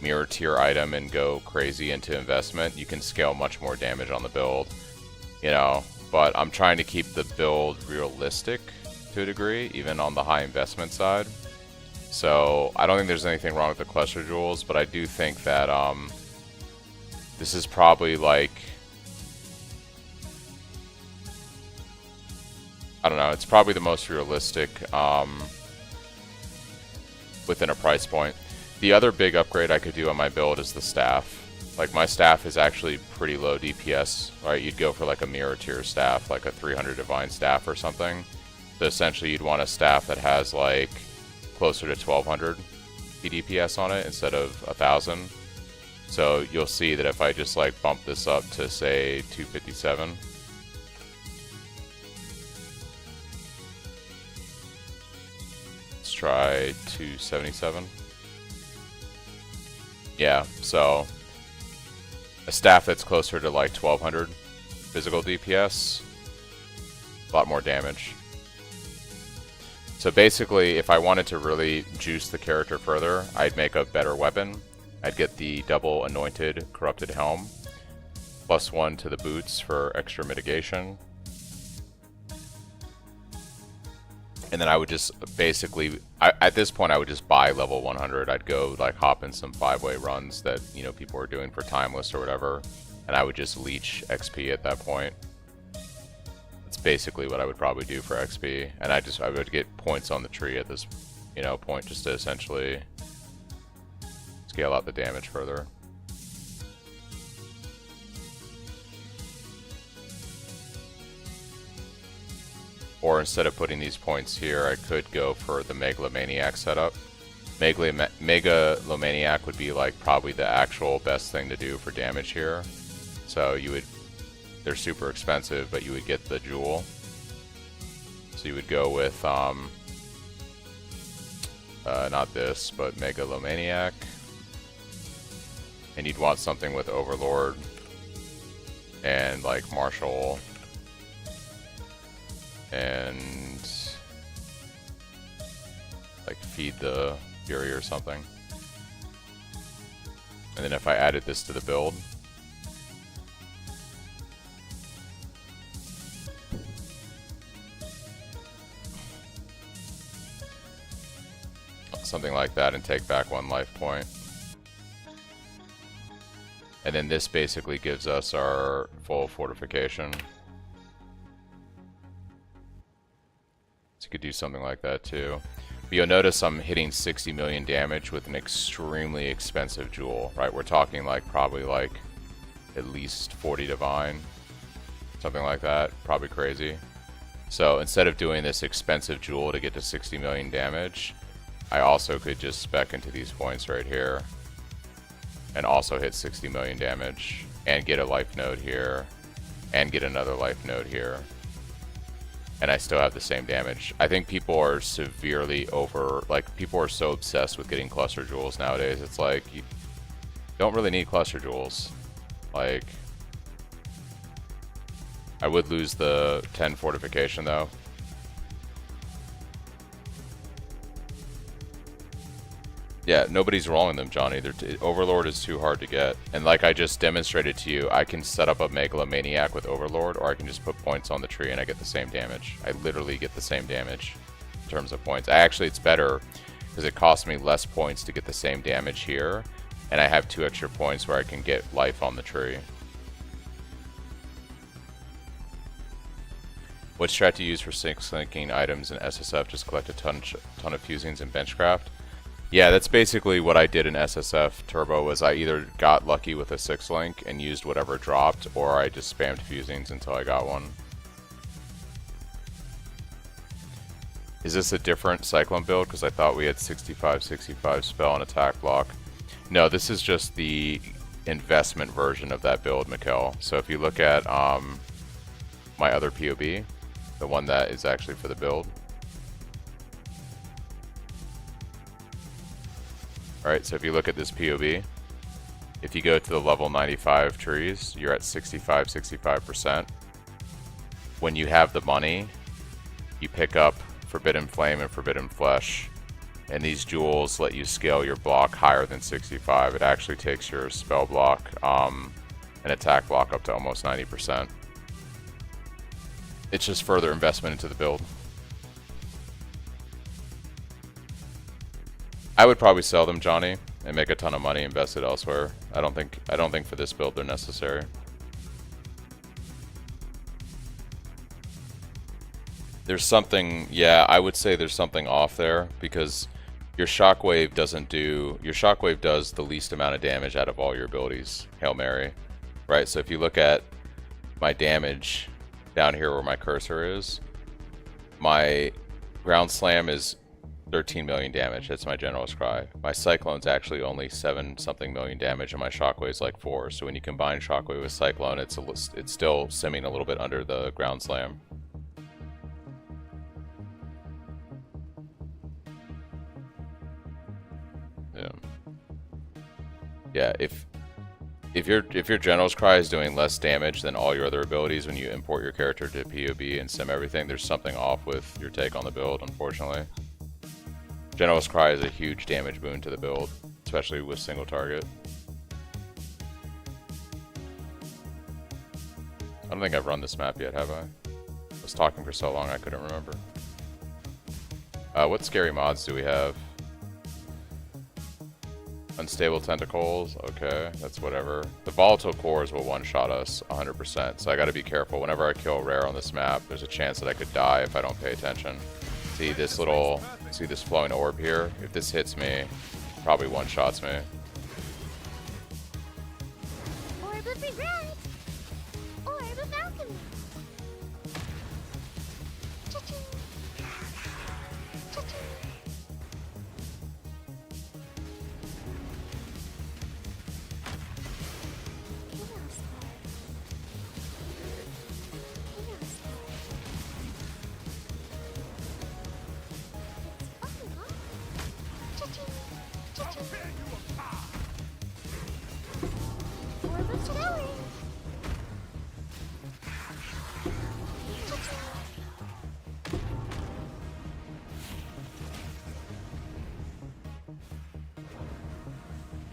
mirror tier item and go crazy into investment, you can scale much more damage on the build, you know. But I'm trying to keep the build realistic to a degree, even on the high investment side. So I don't think there's anything wrong with the cluster jewels, but I do think that this is probably like, I don't know, it's probably the most realistic within a price point. The other big upgrade I could do on my build is the staff. Like, my staff is actually pretty low DPS, right? You'd go for like a mirror tier staff, like a 300 divine staff or something. So essentially you'd want a staff that has like closer to 1200 DPS on it instead of 1000. So you'll see that if I just like bump this up to say 257, let's try 277. Yeah, so a staff that's closer to like 1200 physical DPS, a lot more damage. So basically, if I wanted to really juice the character further, I'd make a better weapon. I'd get the double anointed corrupted helm, +1 to the boots for extra mitigation. And then I would just basically, at this point, I would just buy level 100. I'd go like hop in some 5-way runs that, you know, people are doing for timeless or whatever, and I would just leech XP at that point. That's basically what I would probably do for XP, and I would get points on the tree at this, you know, point just to essentially scale out the damage further. Or instead of putting these points here, I could go for the Megalomaniac setup. Megalomaniac would be like probably the actual best thing to do for damage here. So you would, they're super expensive, but you would get the jewel. So you would go with, not this, but Megalomaniac. And you'd want something with Overlord and like Martial and like feed the Fury or something. And then if I added this to the build, something like that, and take back 1 life point. And then this basically gives us our full fortification. So you could do something like that too. But you'll notice I'm hitting 60 million damage with an extremely expensive jewel, right? We're talking like probably like at least 40 divine, something like that, probably crazy. So instead of doing this expensive jewel to get to 60 million damage, I also could just spec into these points right here and also hit 60 million damage and get a life node here and get another life node here. And I still have the same damage. I think people are severely people are so obsessed with getting cluster jewels nowadays. It's like, you don't really need cluster jewels. Like, I would lose the 10 fortification though. Yeah, nobody's rolling them, Johnny. Overlord is too hard to get. And like I just demonstrated to you, I can set up a Megalomaniac with Overlord, or I can just put points on the tree and I get the same damage. I literally get the same damage in terms of points. Actually, it's better because it costs me less points to get the same damage here, and I have 2 extra points where I can get life on the tree. What strat do you use for sync-linking items in SSF? Just collect a ton of fusings and benchcraft? Yeah, that's basically what I did in SSF Turbo, was I either got lucky with a 6-link and used whatever dropped, or I just spammed fusings until I got one. Is this a different Cyclone build? Because I thought we had 65-65 spell and attack block. No, this is just the investment version of that build, Mikkel. So if you look at my other POB, the one that is actually for the build. Alright, so if you look at this POB, if you go to the level 95 trees, you're at 65%. When you have the money, you pick up Forbidden Flame and Forbidden Flesh, and these jewels let you scale your block higher than 65. It actually takes your spell block and attack block up to almost 90%. It's just further investment into the build. I would probably sell them, Johnny, and make a ton of money invested elsewhere. I don't think for this build they're necessary. There's something, yeah, I would say there's something off there, because your Shockwave does the least amount of damage out of all your abilities, Hail Mary, right? So if you look at my damage down here where my cursor is, my Ground Slam is 13 million damage. That's my General's Cry. My Cyclone's actually only 7-something million damage, and my Shockwave's like 4. So when you combine Shockwave with Cyclone, it's still simming a little bit under the Ground Slam. Yeah, if your General's Cry is doing less damage than all your other abilities when you import your character to POB and sim everything, there's something off with your take on the build, unfortunately. General's Cry is a huge damage boon to the build, especially with single target. I don't think I've run this map yet, have I? I was talking for so long I couldn't remember. What scary mods do we have? Unstable Tentacles, okay, that's whatever. The Volatile Cores will one-shot us 100%, so I gotta be careful. Whenever I kill rare on this map, there's a chance that I could die if I don't pay attention. See this flowing orb here? If this hits me, probably one-shots me. Orb of regret. Orb of alchemy. Cha-ching. Cha-ching. Chaos Orb. Chaos Orb. It's fucking hot. Cha-ching. Cha-ching. Orb of Chilling. Cha-ching.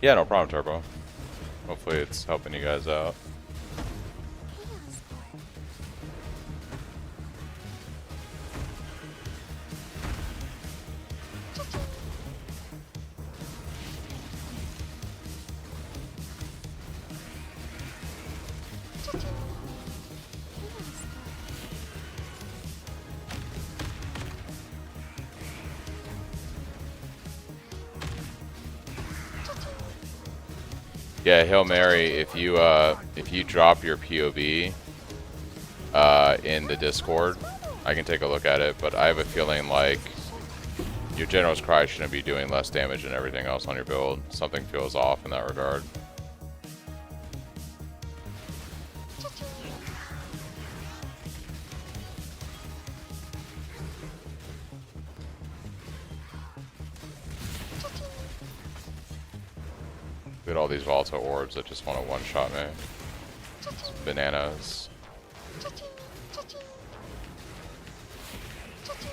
Yeah, no problem, Turbo. Hopefully it's helping you guys out. Chaos Orb. Cha-ching. Cha-ching. Chaos Orb. Yeah, Hail Mary, if you drop your POB in the Discord, I can take a look at it, but I have a feeling like your General's Cry shouldn't be doing less damage than everything else on your build. Something feels off in that regard. Look at all these volatile orbs that just want to one-shot me. It's bananas. Cha-ching. Cha-ching. Cha-ching.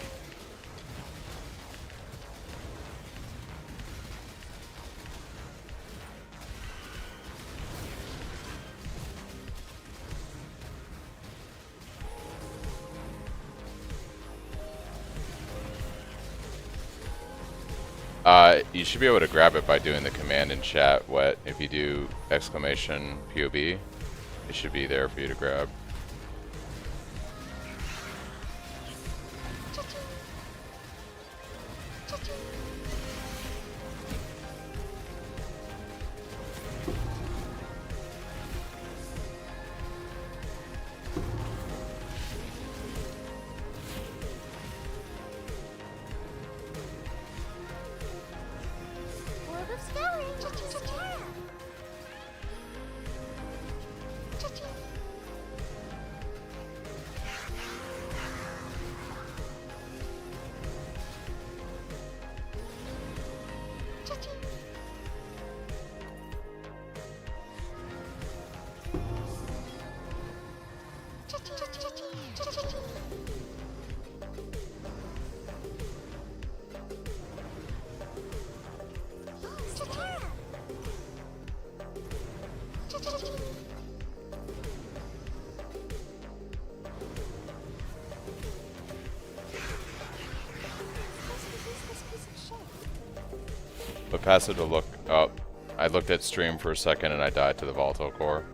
You should be able to grab it by doing the command in chat, wet. If you do exclamation POB, it should be there for you to grab. World of Scouring. But passive to look up. I looked at stream for a second and I died to the volatile core.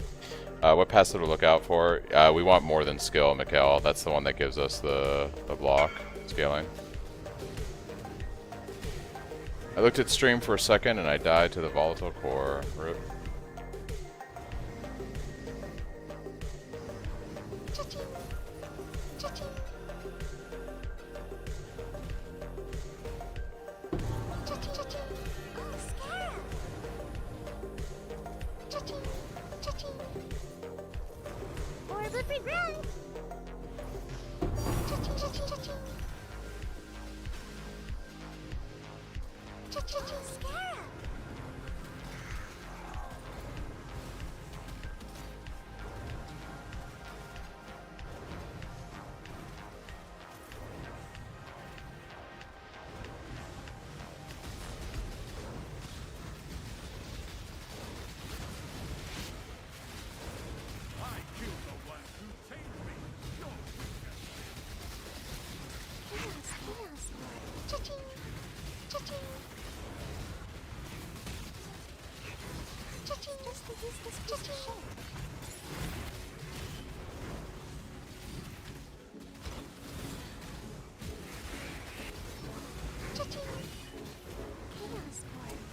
What passive to look out for? We want more than skill, Mikhail. That's the one that gives us the block scaling. I looked at stream for a second and I died to the volatile core. Rip.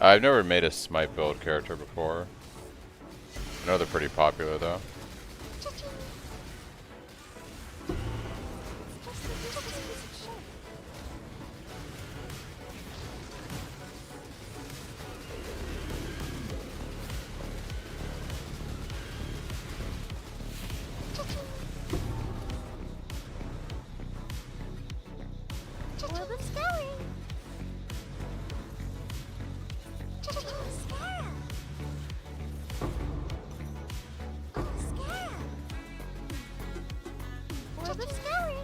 I've never made a smite build character before. I know they're pretty popular though. World of Scouring. World of Scouring.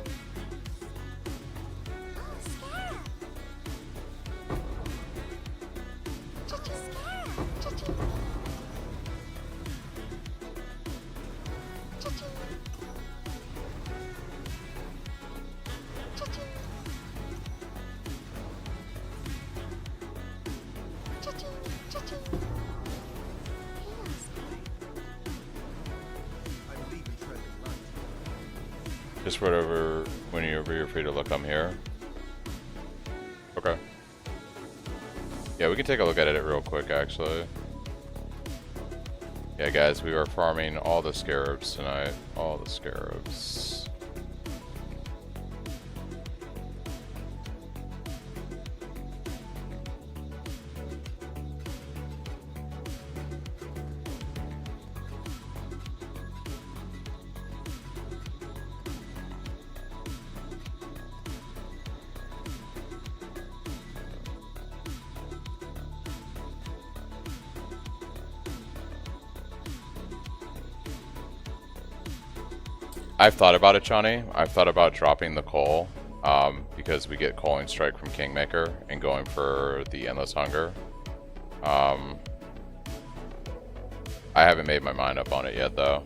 Just whatever, whenever you're free to look, I'm here. Okay. Yeah, we can take a look at it real quick, actually. Yeah, guys, we are farming all the scarabs tonight. All the scarabs. I've thought about it, Johnny. I've thought about dropping the coal because we get Coaling Strike from Kingmaker and going for the Endless Hunger. I haven't made my mind up on it yet, though.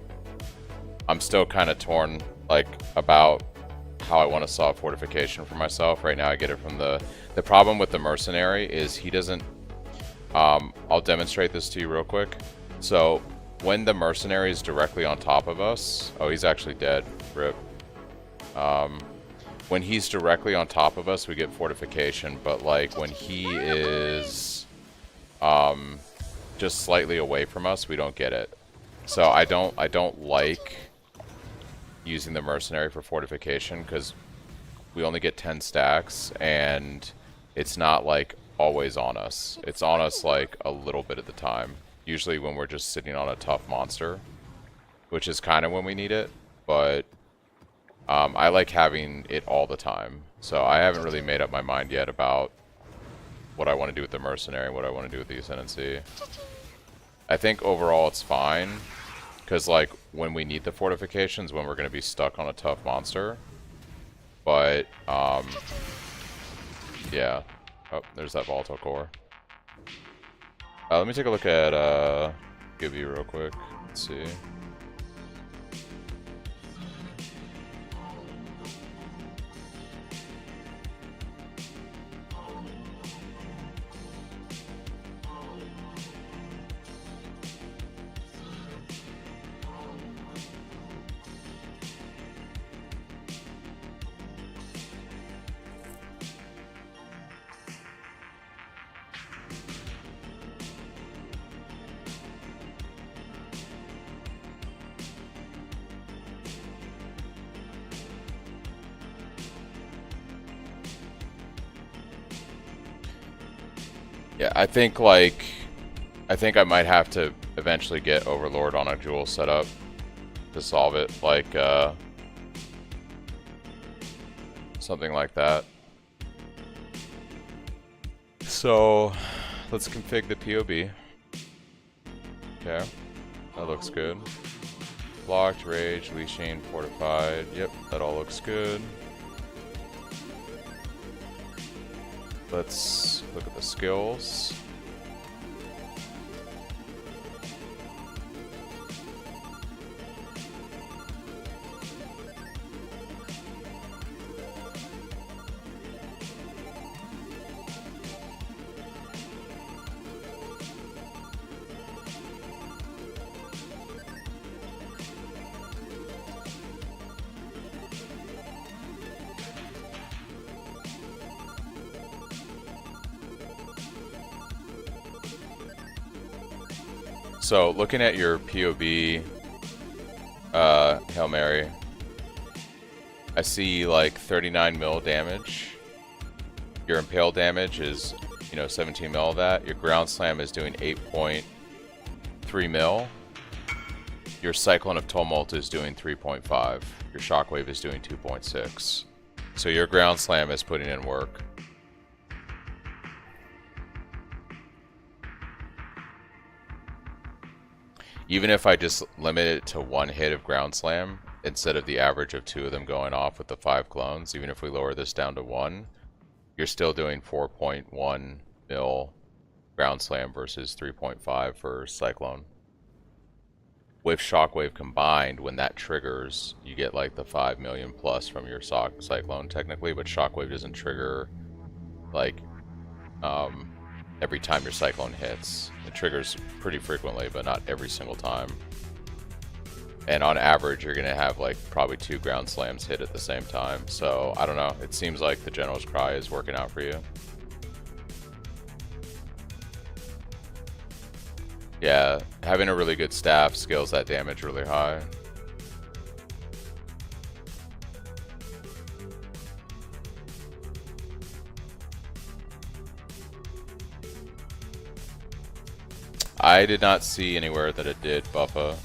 I'm still kind of torn, like, about how I want to solve fortification for myself. Right now, I get it from the problem with the Mercenary is he doesn't. I'll demonstrate this to you real quick. So when the Mercenary is directly on top of us, oh, he's actually dead. Rip. when he's directly on top of us, we get fortification, but like when he is just slightly away from us, we don't get it. So I don't like using the mercenary for fortification because we only get 10 stacks and it's not like always on us. It's on us like a little bit at the time. Usually when we're just sitting on a tough monster, which is kind of when we need it, but I like having it all the time. So I haven't really made up my mind yet about what I want to do with the mercenary, what I want to do with the ascendancy. I think overall it's fine, because like when we need the fortifications, when we're going to be stuck on a tough monster. But yeah. Oh, there's that volatile core. Let me take a look at POV real quick. Let's see. Yeah, I think I might have to eventually get Overlord on a jewel setup to solve it, like something like that. So let's config the POB. Okay, that looks good. Blocked, rage, leashing, fortified. Yep, that all looks good. Let's look at the skills. So, looking at your POB, Hail Mary, I see like 39 mil damage. Your impale damage is, 17 mil of that. Your ground slam is doing 8.3 mil. Your Cyclone of Tumult is doing 3.5. Your Shockwave is doing 2.6. So your ground slam is putting in work. Even if I just limit it to one hit of ground slam, instead of the average of 2 of them going off with the 5 clones, even if we lower this down to 1, you're still doing 4.1 mil ground slam versus 3.5 for Cyclone. With Shockwave combined, when that triggers, you get like the 5 million plus from your Cyclone technically, but Shockwave doesn't trigger like every time your Cyclone hits. It triggers pretty frequently, but not every single time. And on average, you're going to have like probably 2 ground slams hit at the same time. So, I don't know. It seems like the General's Cry is working out for you. Yeah, having a really good staff scales that damage really high. I did not see anywhere that it did buffa.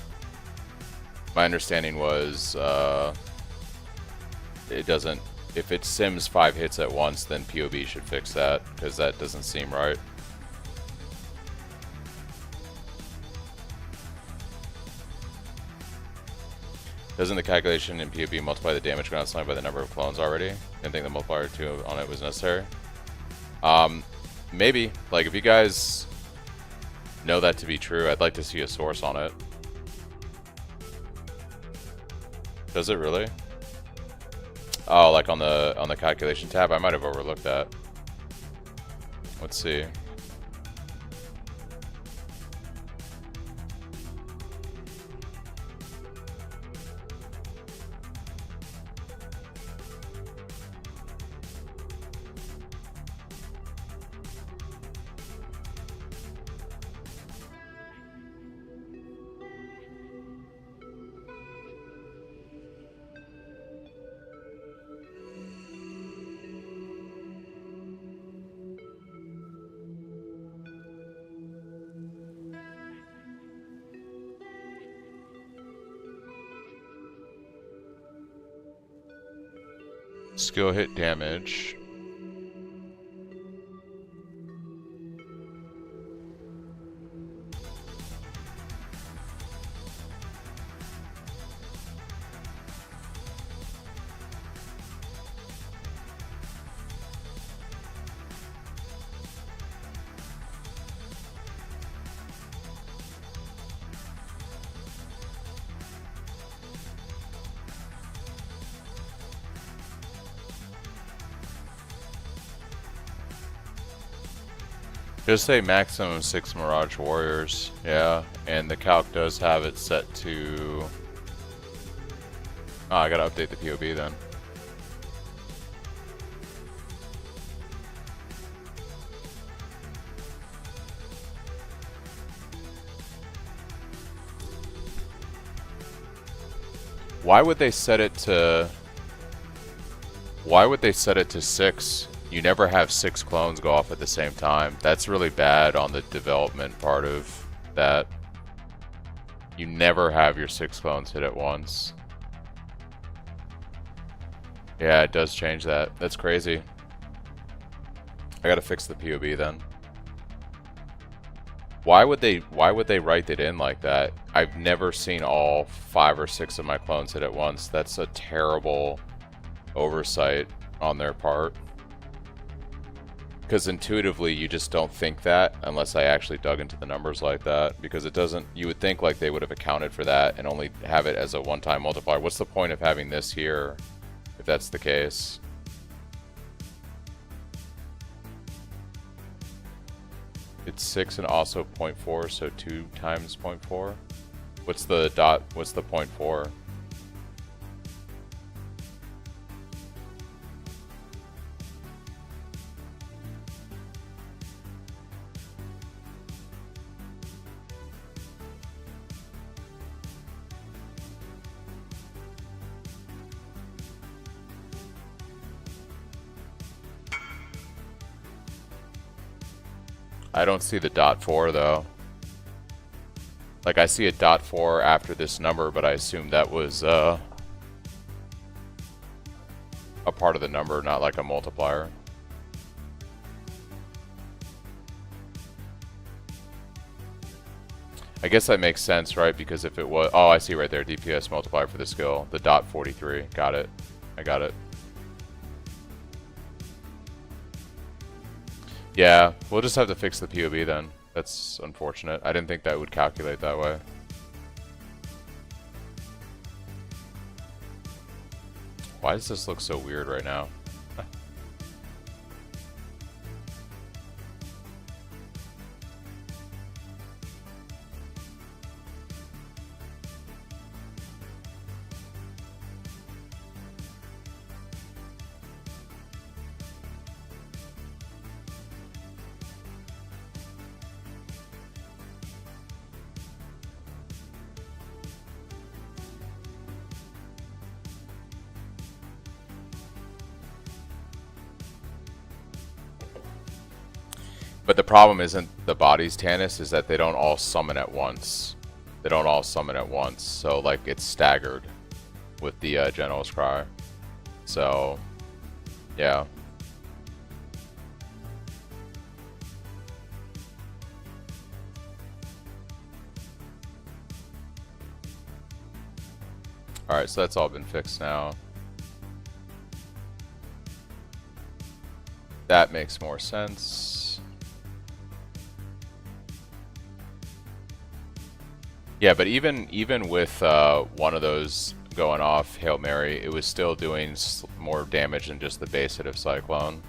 My understanding was it doesn't. If it sims 5 hits at once, then POB should fix that, because that doesn't seem right. Doesn't the calculation in POB multiply the damage ground slam by the number of clones already? Didn't think the multiplier 2 on it was necessary. Maybe. Like, if you guys know that to be true, I'd like to see a source on it. Does it really? Oh, like on the calculation tab? I might have overlooked that. Let's see. Skill hit damage. Just say maximum 6 Mirage Warriors, yeah, and the calc does have it set to... Oh, I gotta update the POB then. Why would they set it to... Why would they set it to 6? You never have 6 clones go off at the same time. That's really bad on the development part of that. You never have your 6 clones hit at once. Yeah, it does change that. That's crazy. I gotta fix the POB then. Why would they write it in like that? I've never seen all 5 or 6 of my clones hit at once. That's a terrible oversight on their part. Because intuitively you just don't think that unless I actually dug into the numbers like that, because it doesn't, you would think like they would have accounted for that and only have it as a one-time multiplier. What's the point of having this here if that's the case? It's 6 and also 0.4, so 2 times 0.4. What's the dot, what's the 0.4? I don't see the dot 4 though. Like I see a dot 4 after this number, but I assume that was a part of the number, not like a multiplier. I guess that makes sense, right? Because if it was, oh, I see right there, DPS multiplier for the skill, the dot 43. Got it. I got it. Yeah, we'll just have to fix the POB then. That's unfortunate. I didn't think that would calculate that way. Why does this look so weird right now? But the problem isn't the bodies, Tannis, is that they don't all summon at once. They don't all summon at once, so like it's staggered with the General's Cry. So, yeah. Alright, so that's all been fixed now. That makes more sense. Yeah, but even with one of those going off, Hail Mary, it was still doing more damage than just the base hit of Cyclone.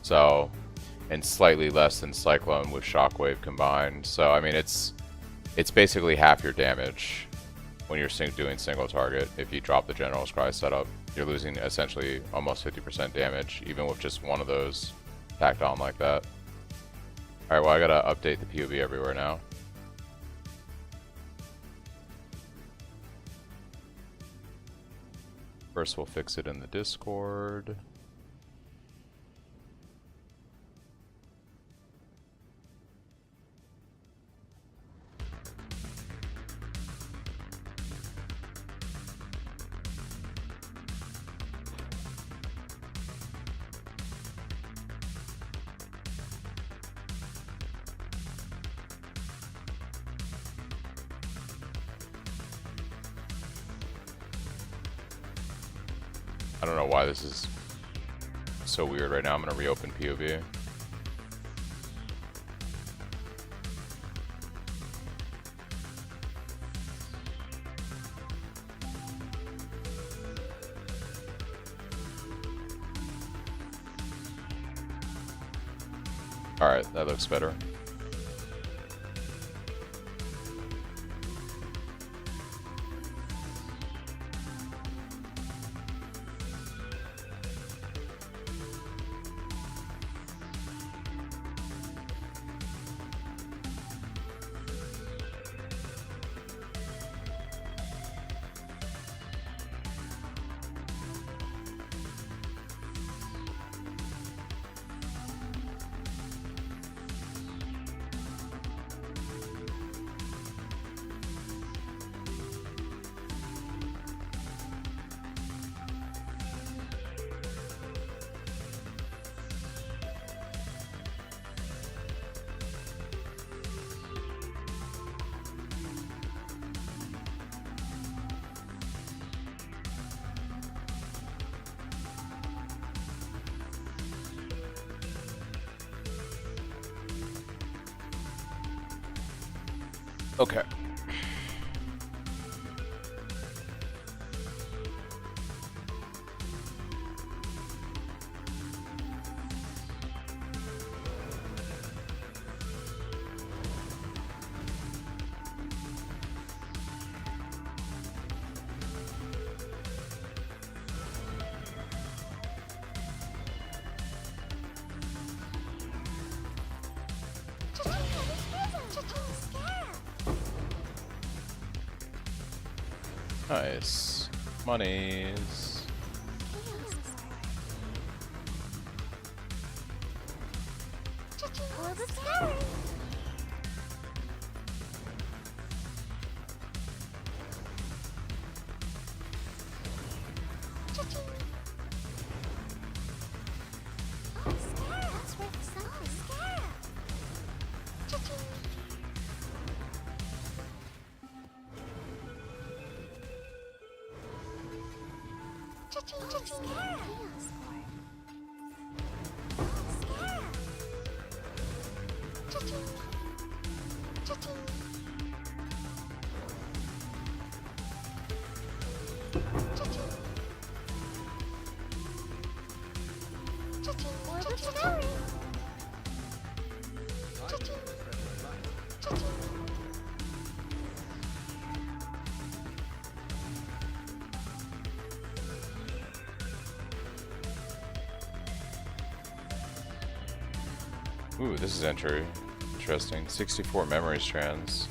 So, and slightly less than Cyclone with Shockwave combined. So, I mean, it's basically half your damage when you're doing single target. If you drop the General's Cry setup, you're losing essentially almost 50% damage, even with just one of those tacked on like that. Alright, well, I gotta update the POV everywhere now. First, we'll fix it in the Discord. I don't know why this is so weird right now. I'm gonna reopen POV. Alright, that looks better. Okay. Nice. Monies. Orb of Scary. Oh, Scare. That's worth something. Scare. Ooh, this is interesting. 64 memory strands.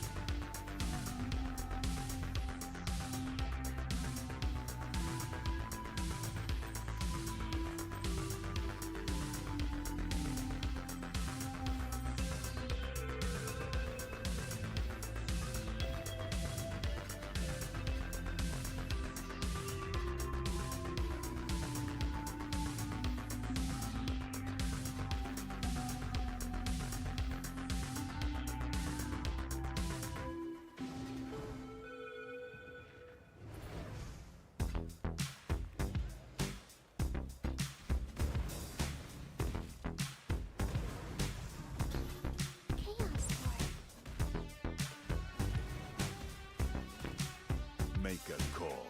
Make a call.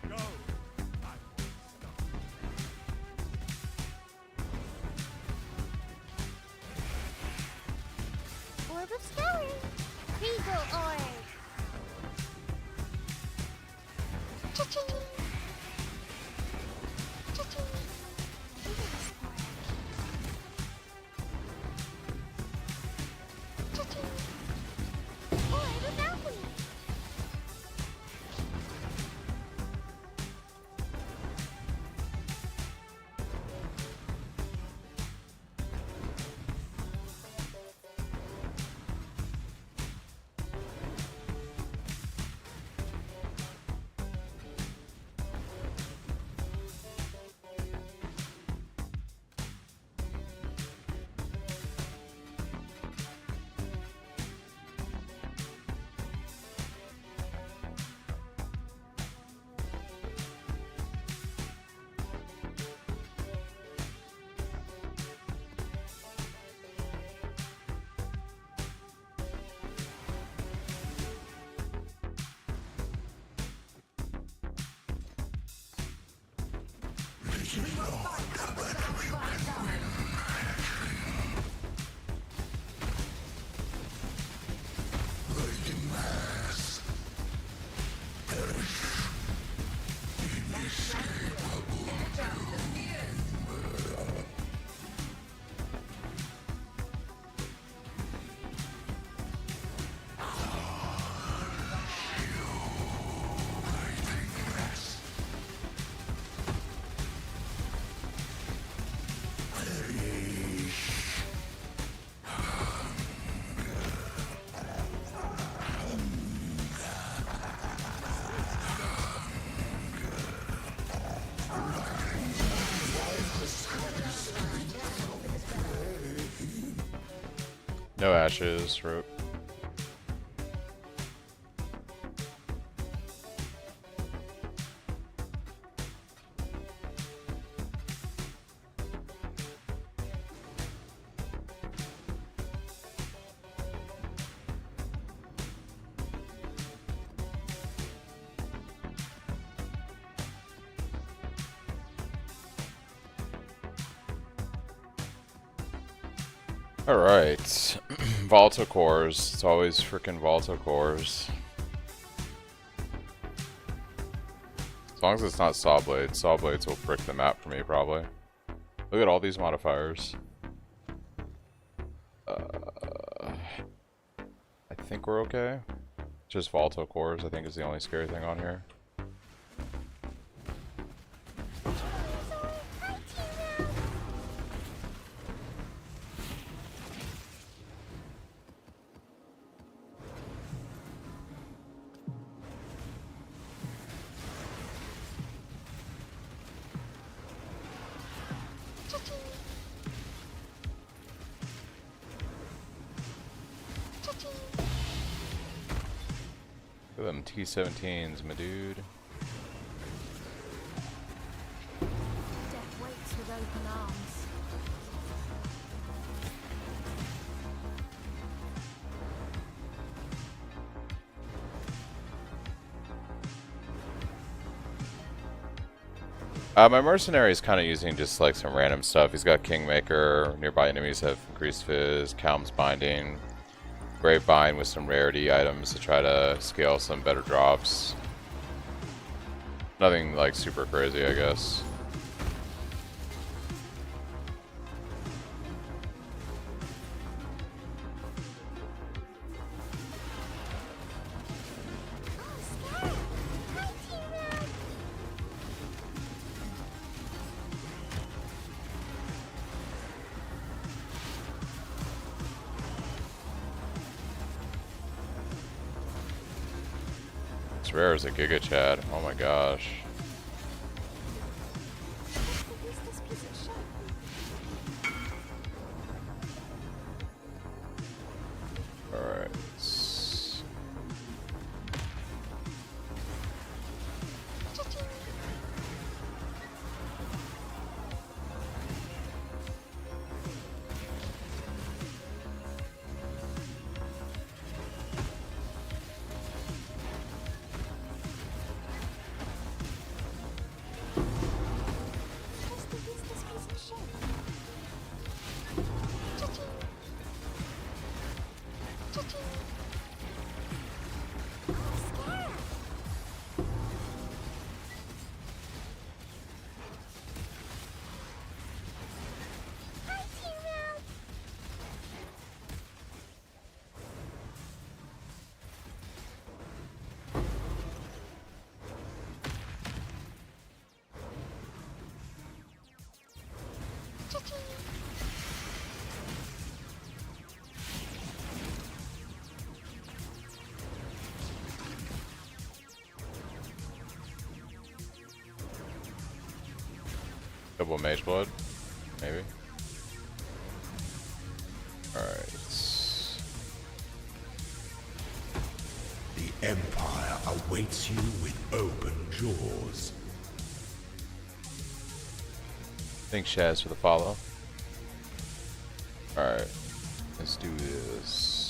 Go! Orb of Scary. Regal Orb. Cha-ching. Cha-ching. Chaos Orb. Cha-ching. Orb of Alchemy. No ashes, rope. Alright. Volatile cores. It's always freaking volatile cores. As long as it's not saw blades. Saw blades will brick the map for me, probably. Look at all these modifiers. I think we're okay. Just volatile cores, I think, is the only scary thing on here. Look at them T17s, my dude. Death waits with open arms. My Mercenary is kind of using just like some random stuff. He's got Kingmaker, nearby enemies have increased fizz, Calm's Binding, Grapevine with some rarity items to try to scale some better drops. Nothing like super crazy, I guess. It's rare as a Giga Chad. Oh my gosh. Alright. Double Mage Blood, maybe. Alright. The Empire awaits you with open jaws. Thanks, Shaz, for the follow. Alright. Let's do this.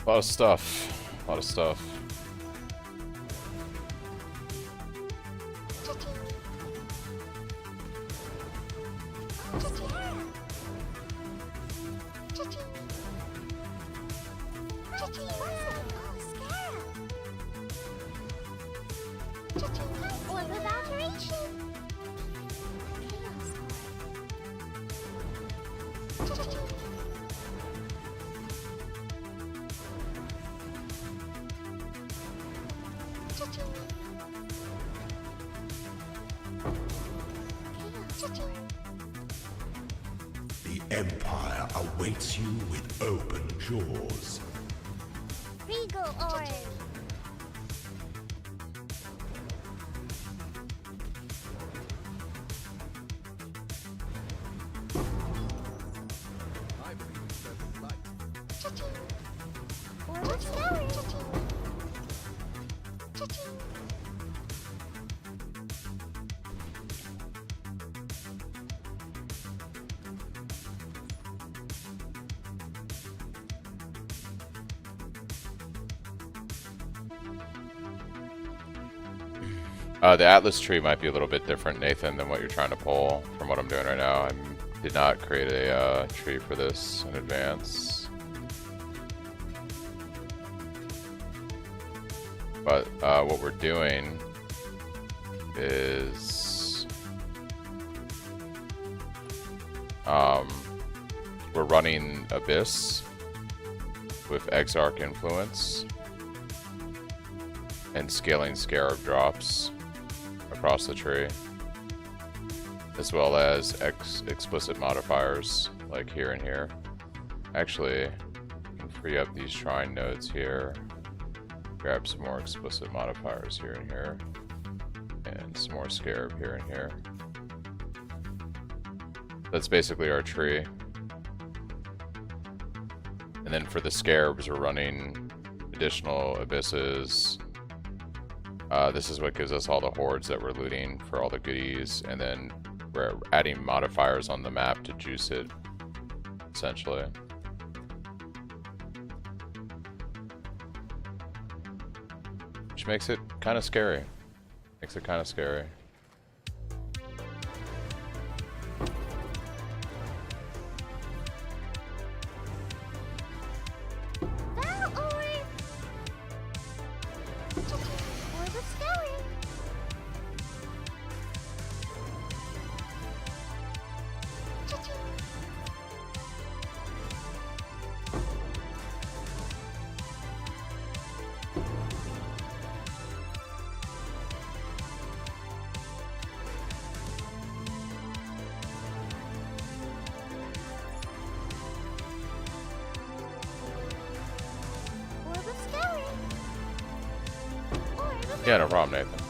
A lot of stuff. A lot of stuff. The Empire awaits you with open jaws. Regal Orange. What's going? The Atlas tree might be a little bit different, Nathan, than what you're trying to pull from what I'm doing right now. I did not create a tree for this in advance. But what we're doing is we're running Abyss with Exarch Influence and scaling Scarab drops across the tree, as well as explicit modifiers like here and here. Actually, you can free up these shrine nodes here, grab some more explicit modifiers here and here, and some more Scarab here and here. That's basically our tree. And then for the Scarabs, we're running additional Abysses. This is what gives us all the hordes that we're looting for all the goodies, and then we're adding modifiers on the map to juice it, essentially. Which makes it kind of scary. Makes it kind of scary. Yeah, no problem, Nathan.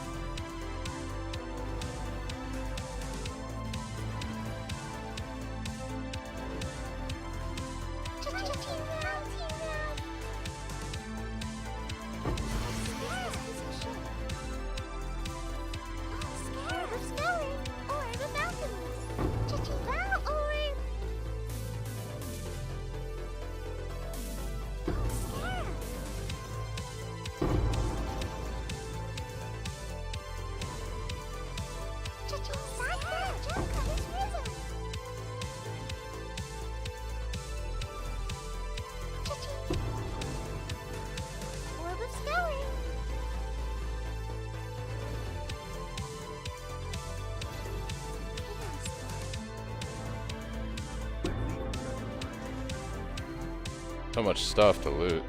So much stuff to loot.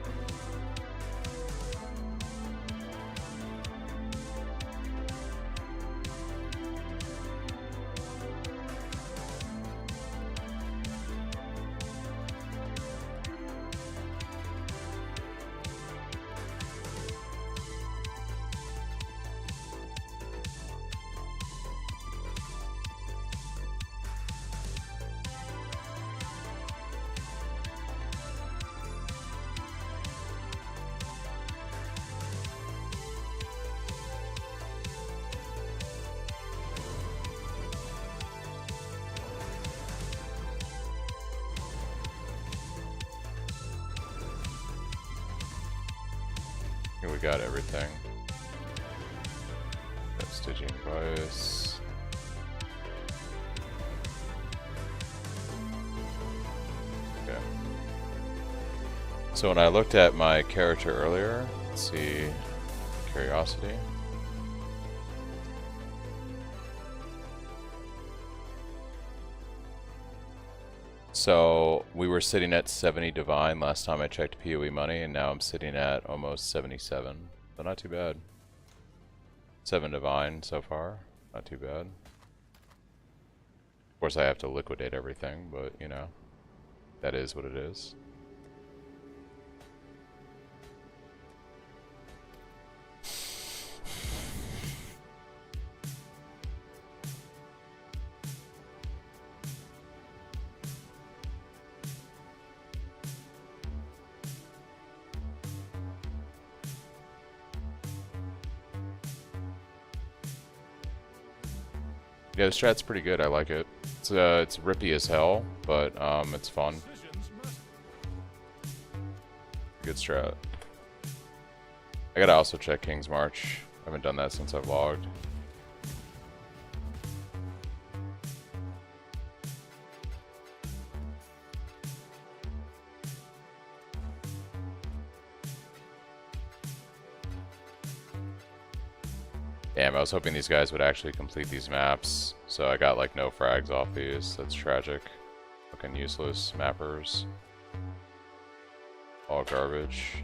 Here we got everything. Got stitching device. Okay. So when I looked at my character earlier, let's see, curiosity. So we were sitting at 70 divine last time I checked PoE money, and now I'm sitting at almost 77. So not too bad. 7 divine so far, not too bad. Of course I have to liquidate everything, but you know, that is what it is. Yeah, the strat's pretty good. I like it. It's rippy as hell, but it's fun. Good strat. I gotta also check King's March. I haven't done that since I've logged. Damn, I was hoping these guys would actually complete these maps, so I got like no frags off these. That's tragic. Fucking useless mappers. All garbage.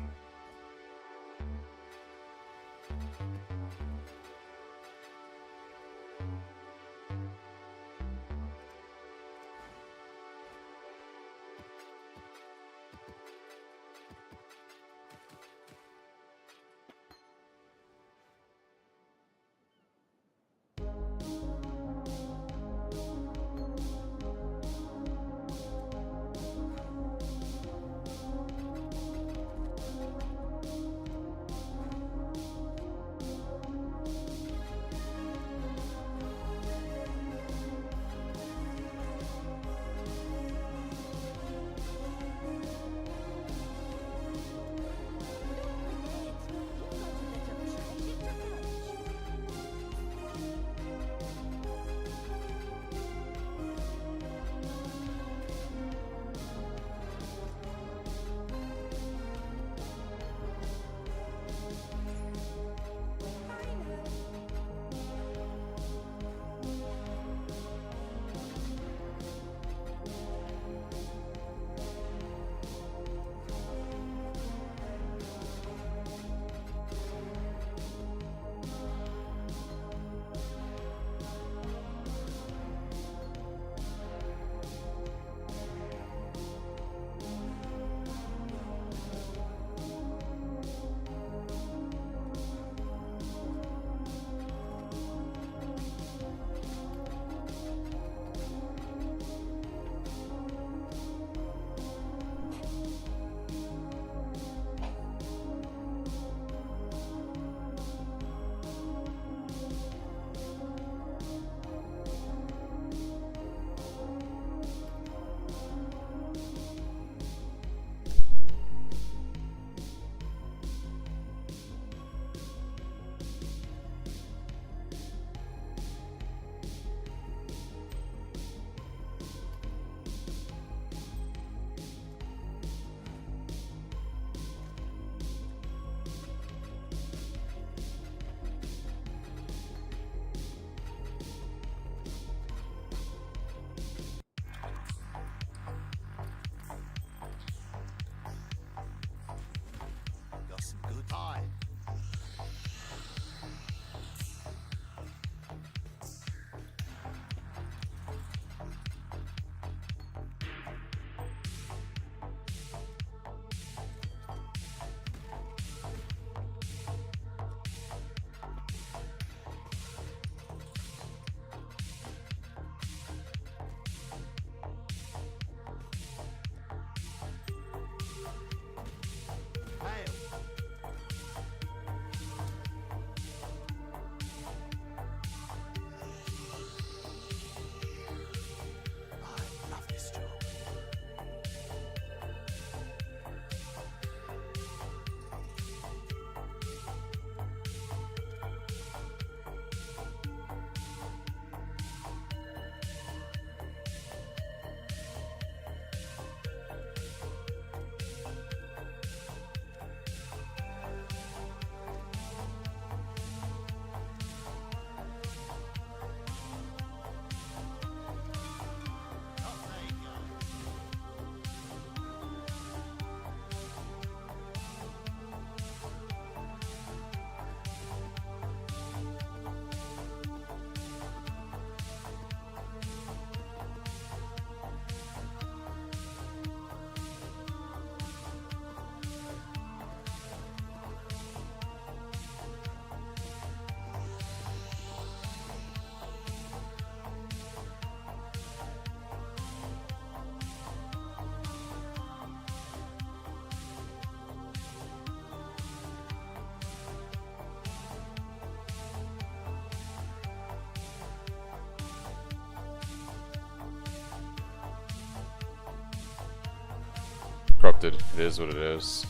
Corrupted. It is what it is.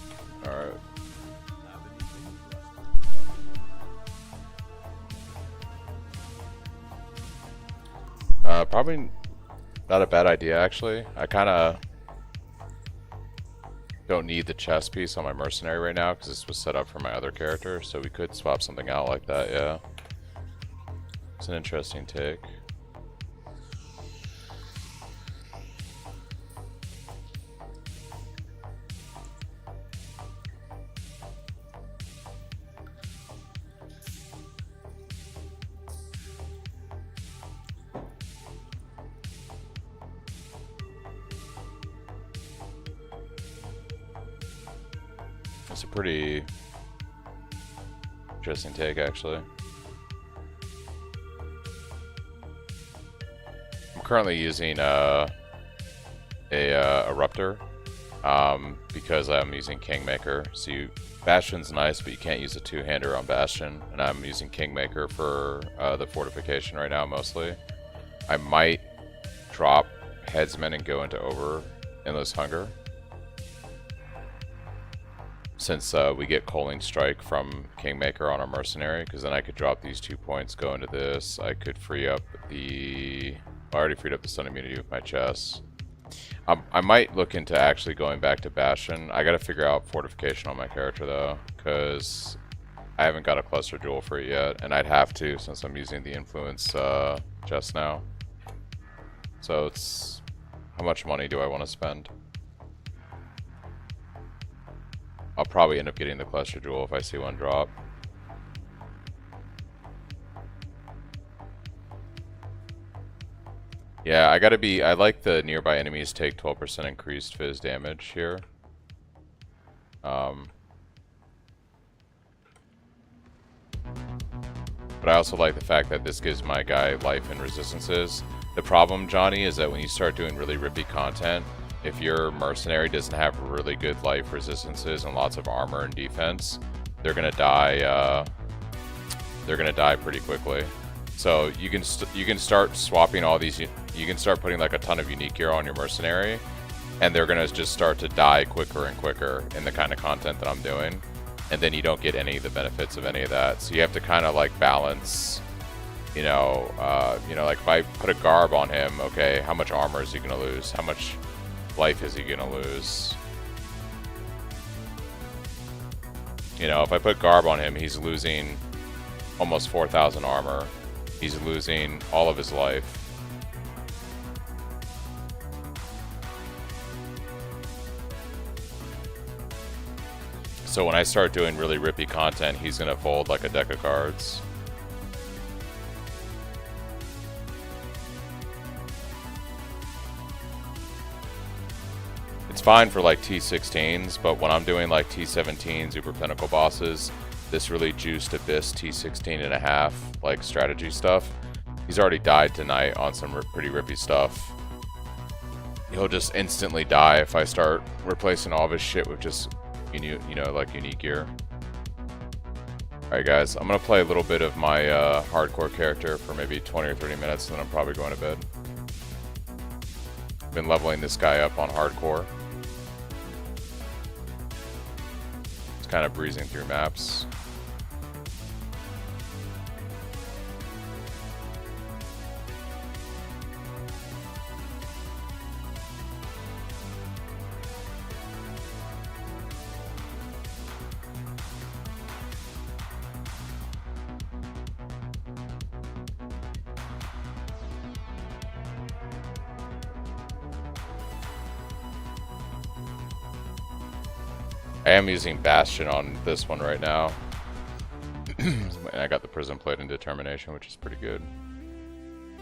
Alright. Probably not a bad idea, actually. I kind of don't need the chest piece on my mercenary right now because this was set up for my other character, so we could swap something out like that, yeah. It's an interesting take. It's a pretty interesting take, actually. I'm currently using a Eruptor because I'm using Kingmaker. So Bastion's nice, but you can't use a two-hander on Bastion, and I'm using Kingmaker for the fortification right now mostly. I might drop Headsman and go into over Endless Hunger, since we get Coaling Strike from Kingmaker on our Mercenary, because then I could drop these 2 points, go into this. I could free up the... I already freed up the stun immunity with my chest. I might look into actually going back to Bastion. I gotta figure out fortification on my character though, because I haven't got a cluster jewel for it yet, and I'd have to since I'm using the influence chest now. So it's... how much money do I want to spend? I'll probably end up getting the cluster jewel if I see one drop. Yeah, I like the nearby enemies take 12% increased fizz damage here. But I also like the fact that this gives my guy life and resistances. The problem, Johnny, is that when you start doing really rippy content, if your mercenary doesn't have really good life resistances and lots of armor and defense, they're gonna die. They're gonna die pretty quickly. So you can start swapping all these. You can start putting like a ton of unique gear on your mercenary, and they're gonna just start to die quicker and quicker in the kind of content that I'm doing, and then you don't get any of the benefits of any of that. So you have to kind of like balance. You know, like if I put a garb on him, okay, how much armor is he gonna lose? How much life is he gonna lose? You know, if I put garb on him, he's losing almost 4,000 armor. He's losing all of his life. So when I start doing really rippy content, he's gonna fold like a deck of cards. It's fine for like T16s, but when I'm doing like T17 Super Pinnacle bosses, this really juiced Abyss T16.5 like strategy stuff. He's already died tonight on some pretty rippy stuff. He'll just instantly die if I start replacing all of his shit with just like unique gear. Alright guys, I'm gonna play a little bit of my hardcore character for maybe 20 or 30 minutes, and then I'm probably going to bed. I've been leveling this guy up on hardcore. Kind of breezing through maps. I am using Bastion on this one right now. And I got the Prison Plate and Determination, which is pretty good.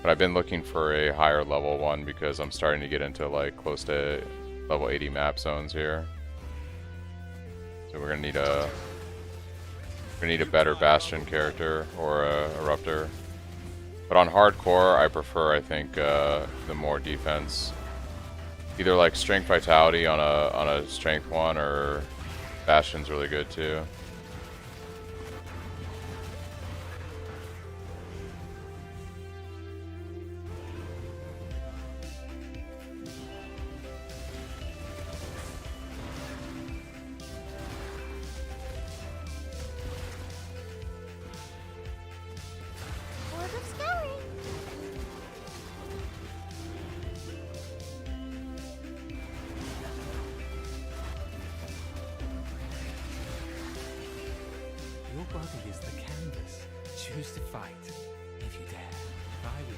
But I've been looking for a higher level one because I'm starting to get into like close to level 80 map zones here. So we're gonna need a better Bastion character or a Eruptor. But on hardcore, I prefer, I think, the more defense. Either like Strength Vitality on a Strength one, or Bastion's really good too. body is the canvas. Choose to fight if you dare. If I were you,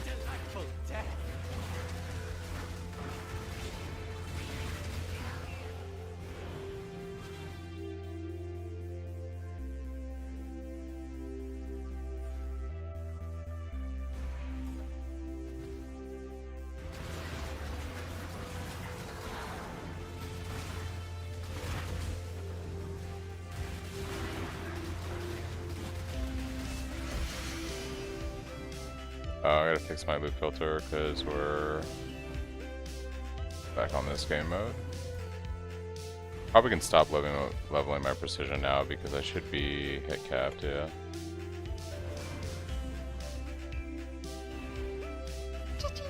Delightful death. I gotta fix my loot filter because we're back on this game mode. Probably can stop leveling my precision now because I should be hit capped, yeah. Cha-ching.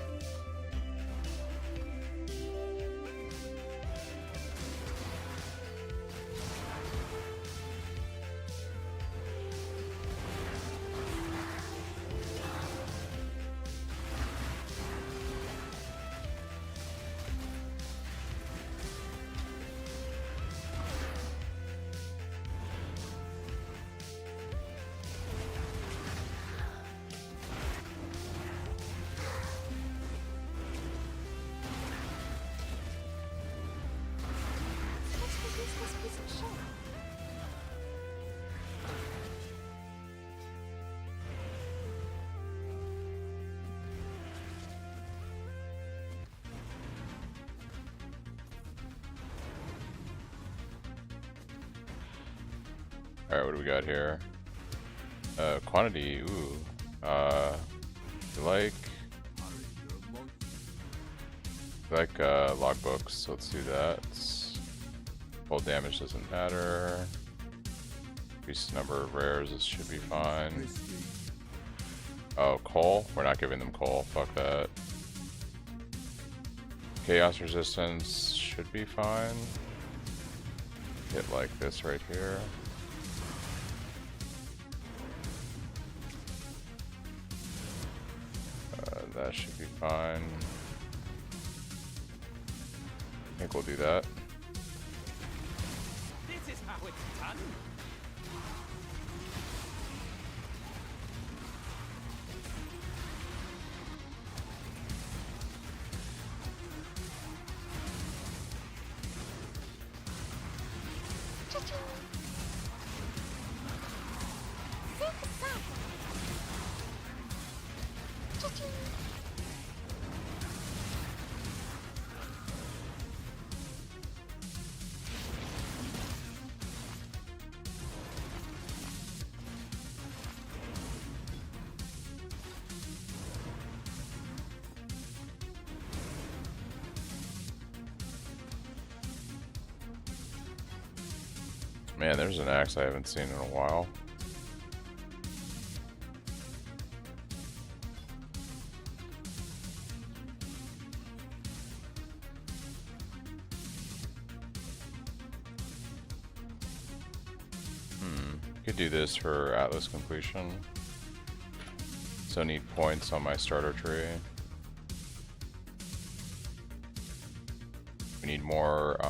What's the useless piece of shit? Alright, what do we got here? Quantity, ooh. You like logbooks, so let's do that. Full damage doesn't matter. Increase number of rares, this should be fine. Oh, coal? We're not giving them coal, fuck that. Chaos resistance should be fine. Hit like this right here. That should be fine. I think we'll do that. This is how it's done. Cha-ching. Think of that. Cha-ching. Man, there's an axe I haven't seen in a while. Could do this for Atlas completion. So I need points on my starter tree. We need more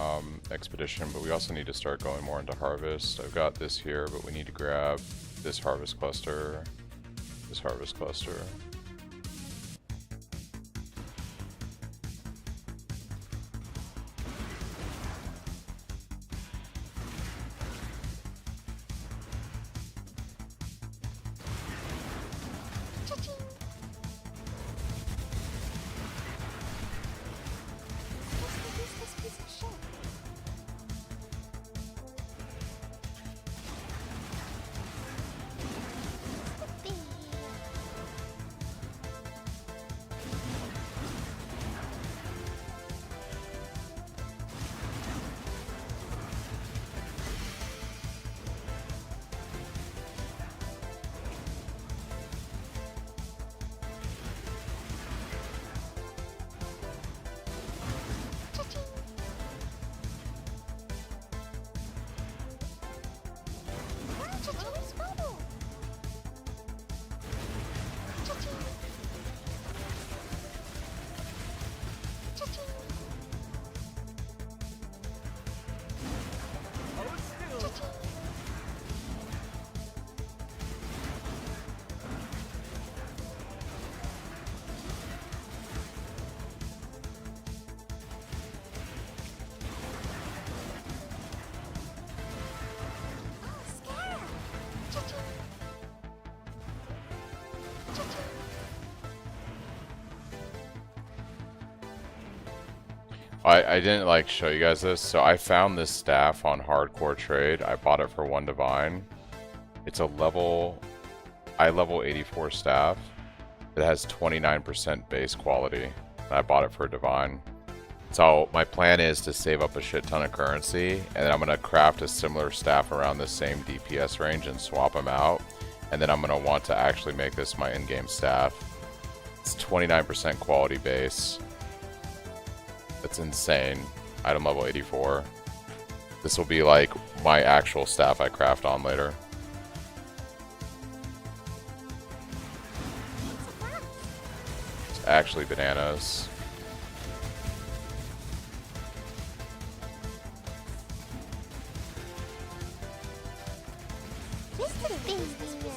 expedition, but we also need to start going more into harvest. I've got this here, but we need to grab this harvest cluster, this harvest cluster. Cha-ching. What's the useless piece of shit? Whoopee. Cha-ching. Ah, cha-ching. Bubble. Cha-ching. I didn't like show you guys this, so I found this staff on Hardcore Trade. I bought it for 1 divine. It's a level 84 staff. It has 29% base quality. And I bought it for a divine. So my plan is to save up a shit ton of currency, and then I'm gonna craft a similar staff around the same DPS range and swap them out. And then I'm gonna want to actually make this my in-game staff. It's 29% quality base. That's insane. Item level 84. This will be like my actual staff I craft on later. It's actually bananas. This is a baby now.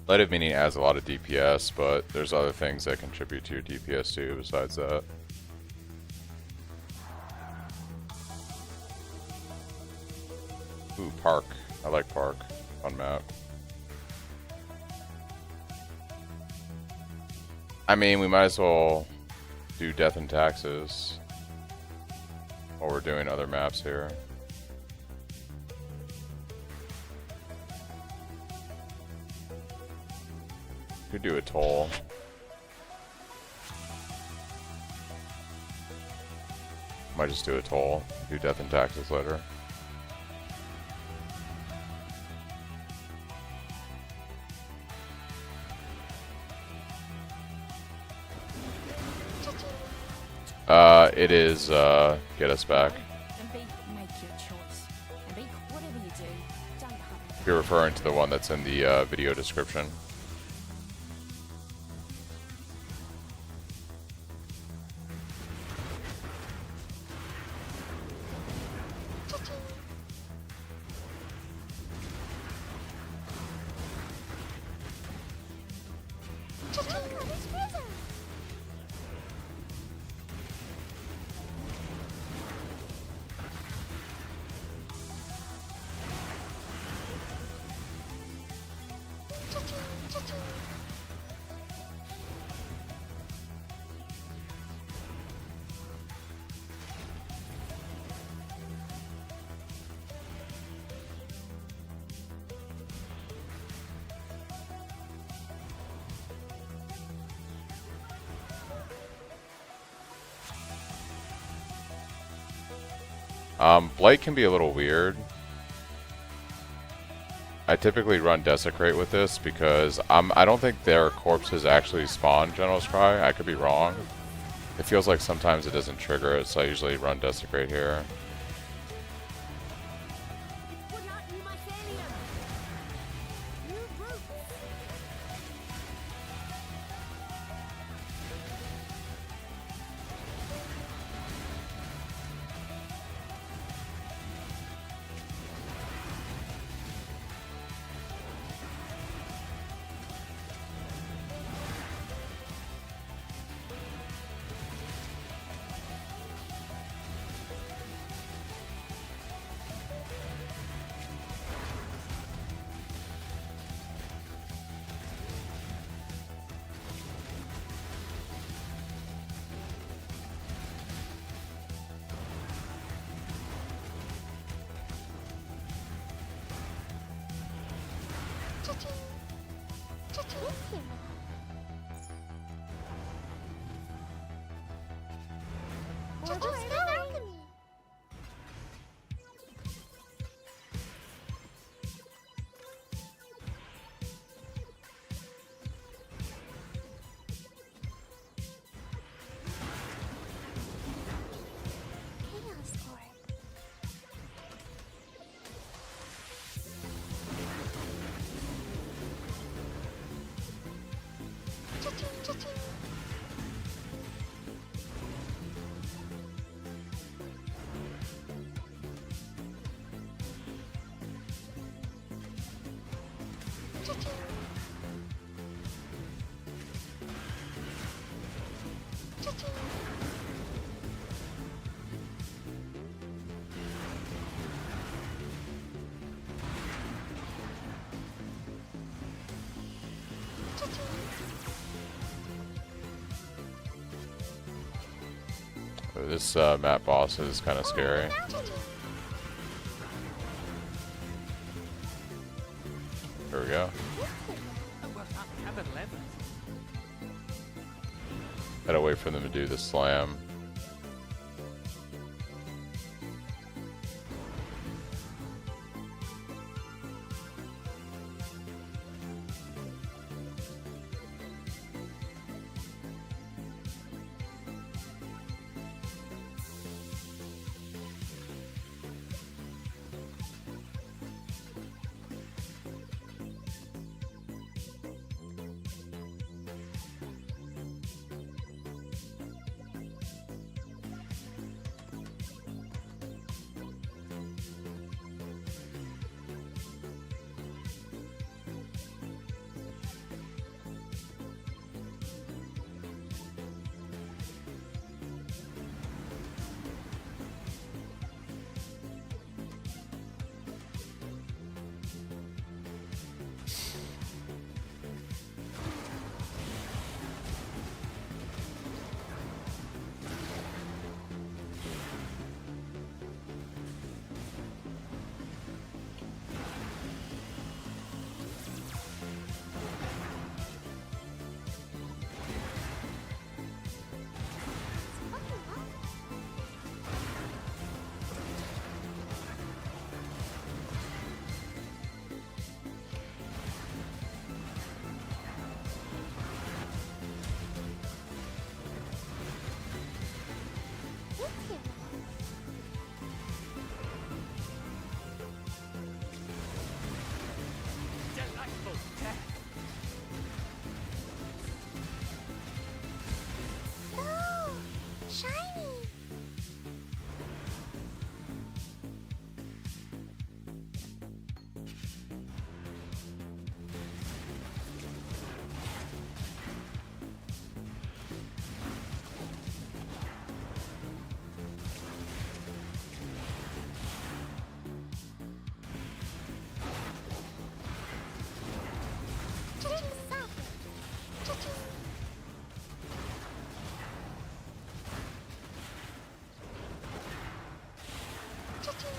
Light of Meaning adds a lot of DPS, but there's other things that contribute to your DPS too besides that. Ooh, Park. I like Park. Fun map. I mean, we might as well do Death and Taxes while we're doing other maps here. Could do a toll. Might just do a toll. Do Death and Taxes later. It is get us back. And make your choice. And whatever you do, don't have it. You're referring to the one that's in the video description. Blight can be a little weird. I typically run Desecrate with this because I don't think their corpses actually spawn General's Cry. I could be wrong. It feels like sometimes it doesn't trigger it, so I usually run Desecrate here. Cha-ching. Cha-ching. This map boss is kind of scary. Here we go. Well, I have 11. Gotta wait for them to do the slam. Delightful death. Oh, shiny. Cha-ching. Cha-ching. Cha-ching.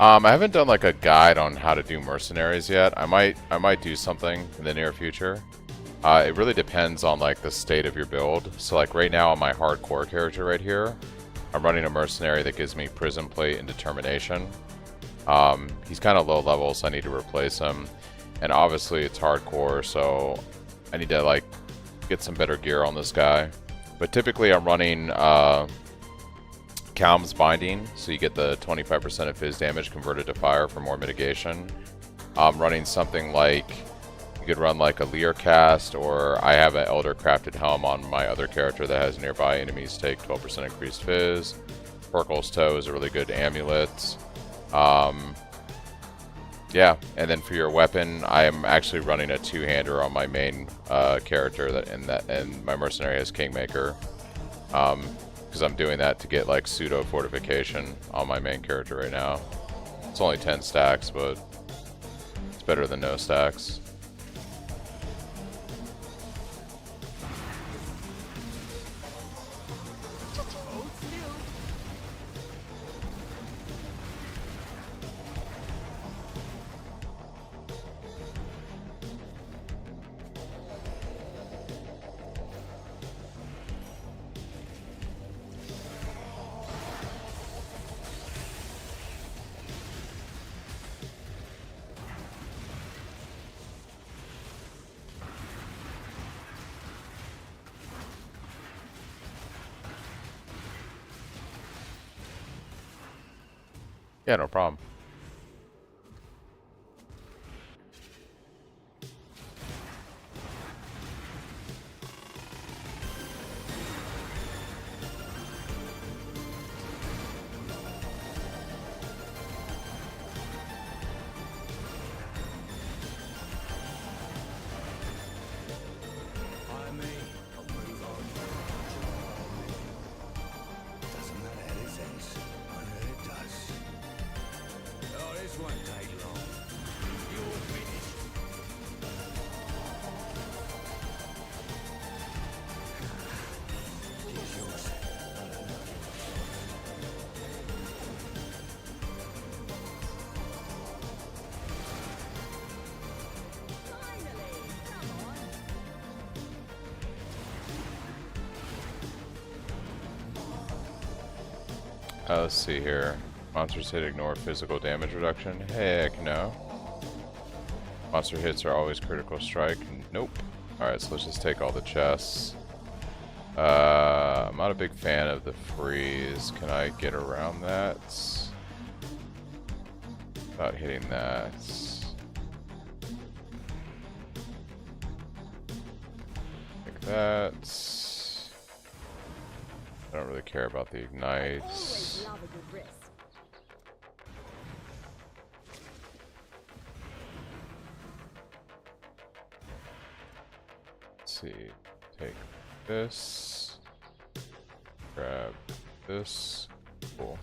I haven't done like a guide on how to do mercenaries yet. I might do something in the near future. It really depends on like the state of your build. So like right now on my hardcore character right here, I'm running a mercenary that gives me prison plate and determination. He's kind of low level, so I need to replace him. And obviously it's hardcore, so I need to like get some better gear on this guy. But typically I'm running Calm's Binding, so you get the 25% of his damage converted to fire for more mitigation. I'm running something like, you could run like a Lear Cast, or I have an Elder Crafted Helm on my other character that has nearby enemies take 12% increased fizz. Porkal's Toe is a really good amulet. Yeah, and then for your weapon, I am actually running a two-hander on my main character, and my mercenary has Kingmaker. Because I'm doing that to get like pseudo fortification on my main character right now. It's only 10 stacks, but it's better than no stacks. Yeah, no problem. By me, I'll move on. Doesn't matter how it ends. I know it does. Oh, this won't take long. You're finished. Here's yours. Let's see here. Monsters hit ignore physical damage reduction. Heck no. Monster hits are always critical strike. Nope. Alright, so let's just take all the chests. I'm not a big fan of the freeze. Can I get around that? Without hitting that. Like that. I don't really care about the ignites. Love a good risk. Let's see. Take this. Grab this. Cool.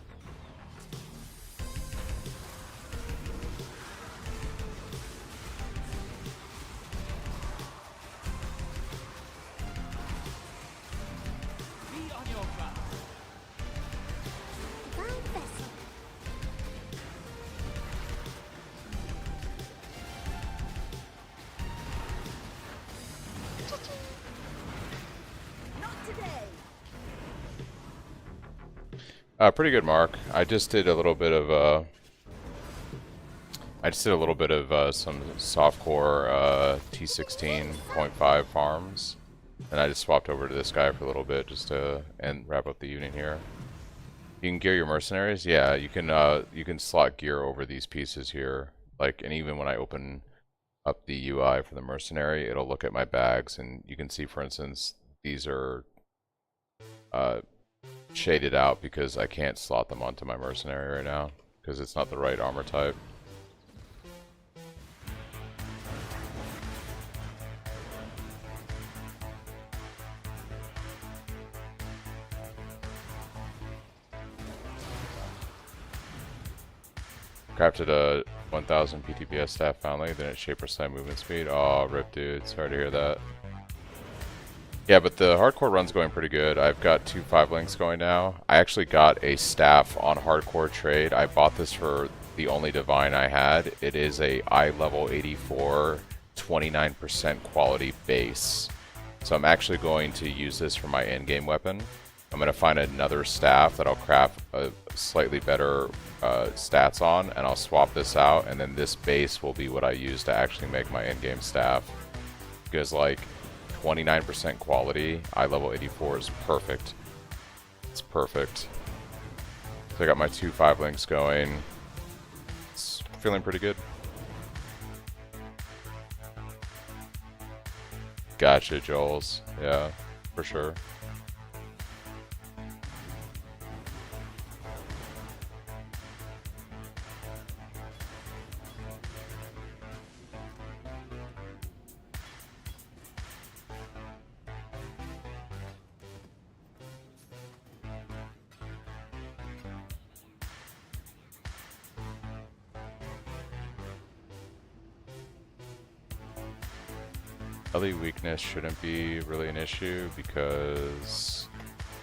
Be on your guard. Divine vessel. Cha-ching. Not today. Pretty good mark. I just did a little bit of some softcore T16.5 farms, and I just swapped over to this guy for a little bit just to wrap up the evening here. You can gear your mercenaries. Yeah, you can slot gear over these pieces here. Like, and even when I open up the UI for the mercenary, it'll look at my bags, and you can see, for instance, these are shaded out because I can't slot them onto my mercenary right now because it's not the right armor type. Crafted a 1000 PTBS staff finally, then it shaper side movement speed. Oh, rip, dude. Sorry to hear that. Yeah, but the hardcore run's going pretty good. I've got 2 5-links going now. I actually got a staff on hardcore trade. I bought this for the only divine I had. It is a eye level 84, 29% quality base. So I'm actually going to use this for my endgame weapon. I'm going to find another staff that I'll craft a slightly better stats on, and I'll swap this out, and then this base will be what I use to actually make my endgame staff. Because, like, 29% quality, eye level 84 is perfect. It's perfect. So I got my 2 5-links going. It's feeling pretty good. Gotcha, Joels. Yeah, for sure. Belly weakness shouldn't be really an issue because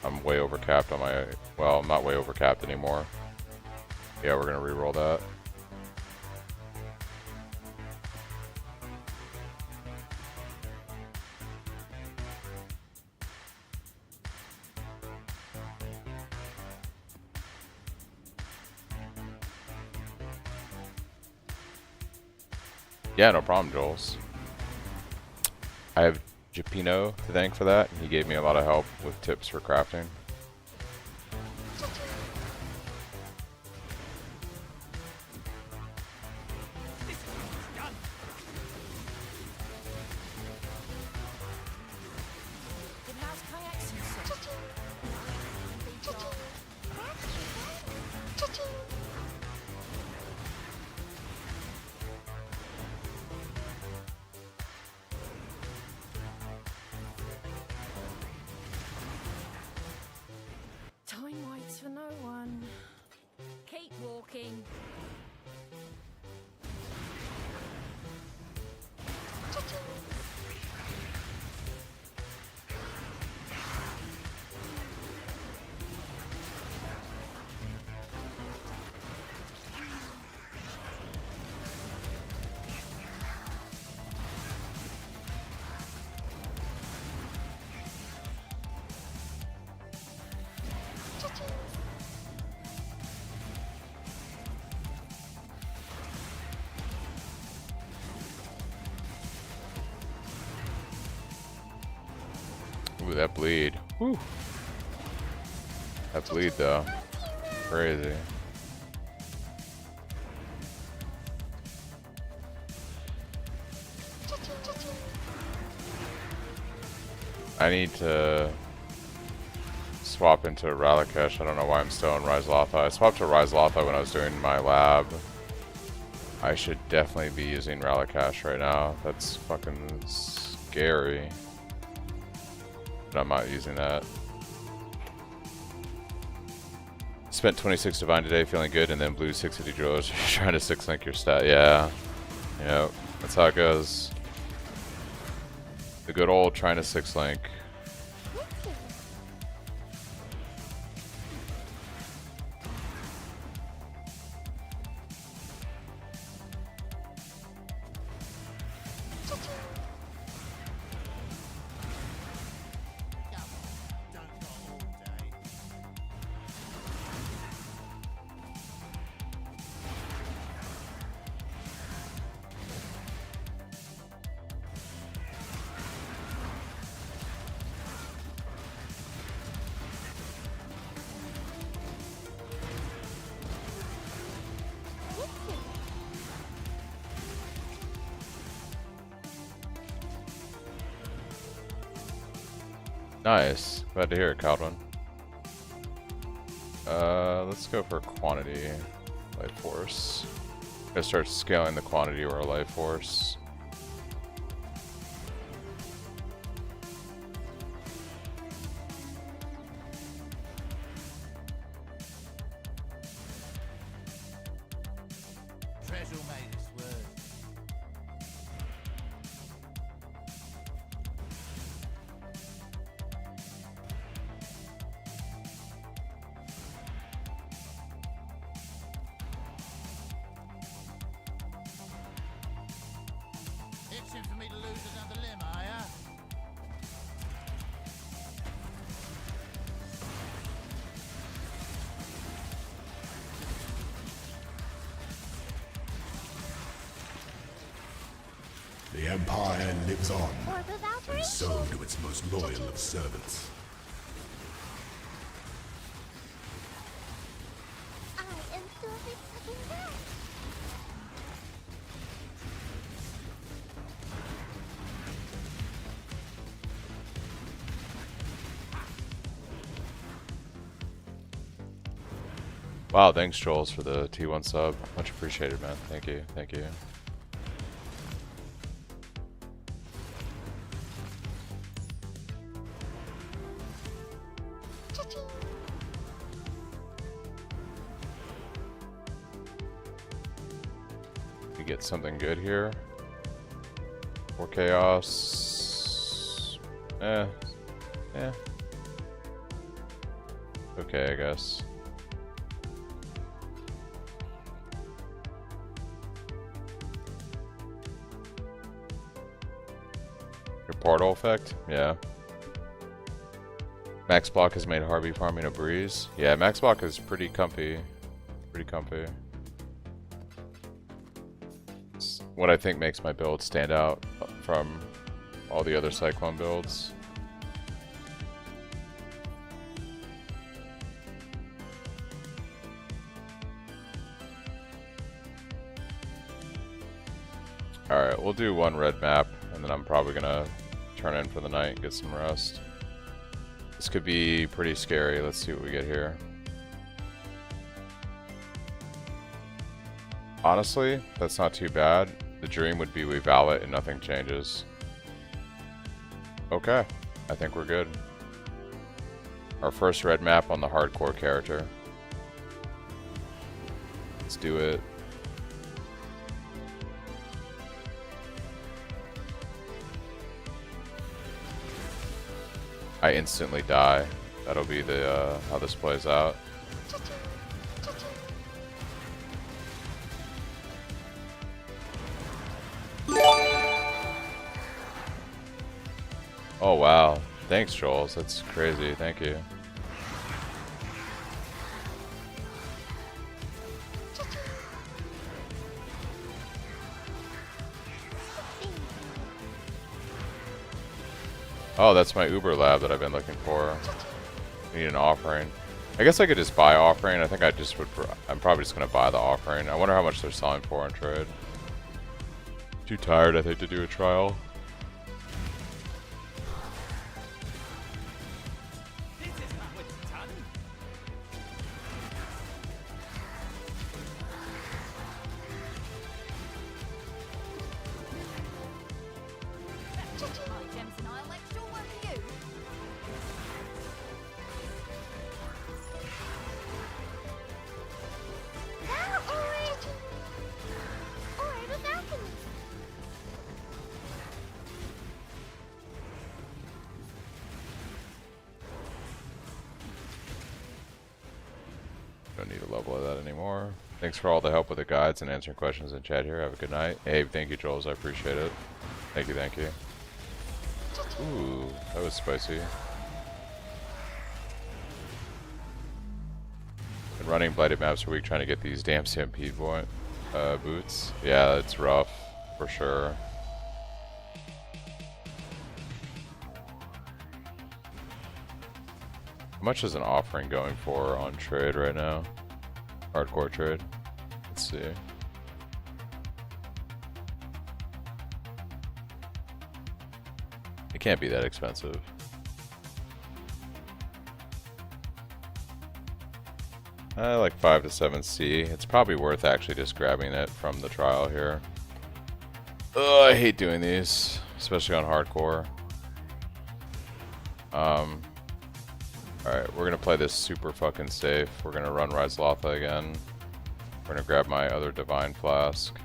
I'm way overcapped on my... Well, I'm not way overcapped anymore. Yeah, we're going to reroll that. Yeah, no problem, Jules. I have Japino to thank for that. He gave me a lot of help with tips for crafting. Ooh, that bleed. Whew. That bleed though. Crazy. I need to swap into Ralakesh. I don't know why I'm still in Rise Lotha. I swapped to Rise Lotha when I was doing my lab. I should definitely be using Ralakesh right now. That's fucking scary. But I'm not using that. Spent 26 Divine today, feeling good, and then blue 650 drillers trying to 6-link your stat. Yeah. Yep. That's how it goes. The good old trying to 6-link. Nice. Glad to hear it, Caldwin. Let's go for quantity. Life force. Gotta start scaling the quantity of our life force. Treasure made its word. Itching for me to lose another limb, are ya? The Empire lives on, Orb of and Alteration. so do its most loyal of servants. I am still sucking back. Wow, thanks Trolls for the T1 sub. Much appreciated, man. Thank you, thank you. Cha-ching. We get something good here. 4 chaos. Eh. Okay, I guess. Your portal effect? Yeah. Max block has made Harvey farming a breeze. Yeah, max block is pretty comfy. Pretty comfy. It's what I think makes my build stand out from all the other Cyclone builds. Alright, we'll do one red map, and then I'm probably gonna turn in for the night and get some rest. This could be pretty scary. Let's see what we get here. Honestly, that's not too bad. The dream would be we vow it and nothing changes. Okay, I think we're good. Our first red map on the hardcore character. Let's do it. I instantly die. That'll be the how this plays out. Cha-ching. Cha-ching. Oh wow. Thanks, Trolls. That's crazy. Thank you. Oh, that's my Uber lab that I've been looking for. Need an offering. I guess I could just buy offering. I think I just would. I'm probably just gonna buy the offering. I wonder how much they're selling for in trade. Too tired, I think, to do a trial. My gems and I'll extra work for you. Now or the balcony. Don't need a level of that anymore. Thanks for all the help with the guides and answering questions in chat here. Have a good night. Hey, thank you, Joels. I appreciate it. Thank you, thank you. Ooh, that was spicy. Been running blighted maps for a week trying to get these damn Stampede boots. Yeah, it's rough, for sure. How much is an offering going for on trade right now? Hardcore trade. Let's see. It can't be that expensive. Like 5 to 7C. It's probably worth actually just grabbing it from the trial here. Ugh, I hate doing these, especially on hardcore. Alright, we're gonna play this super fucking safe. We're gonna run Rise Lotha again. We're gonna grab my other Divine Flask.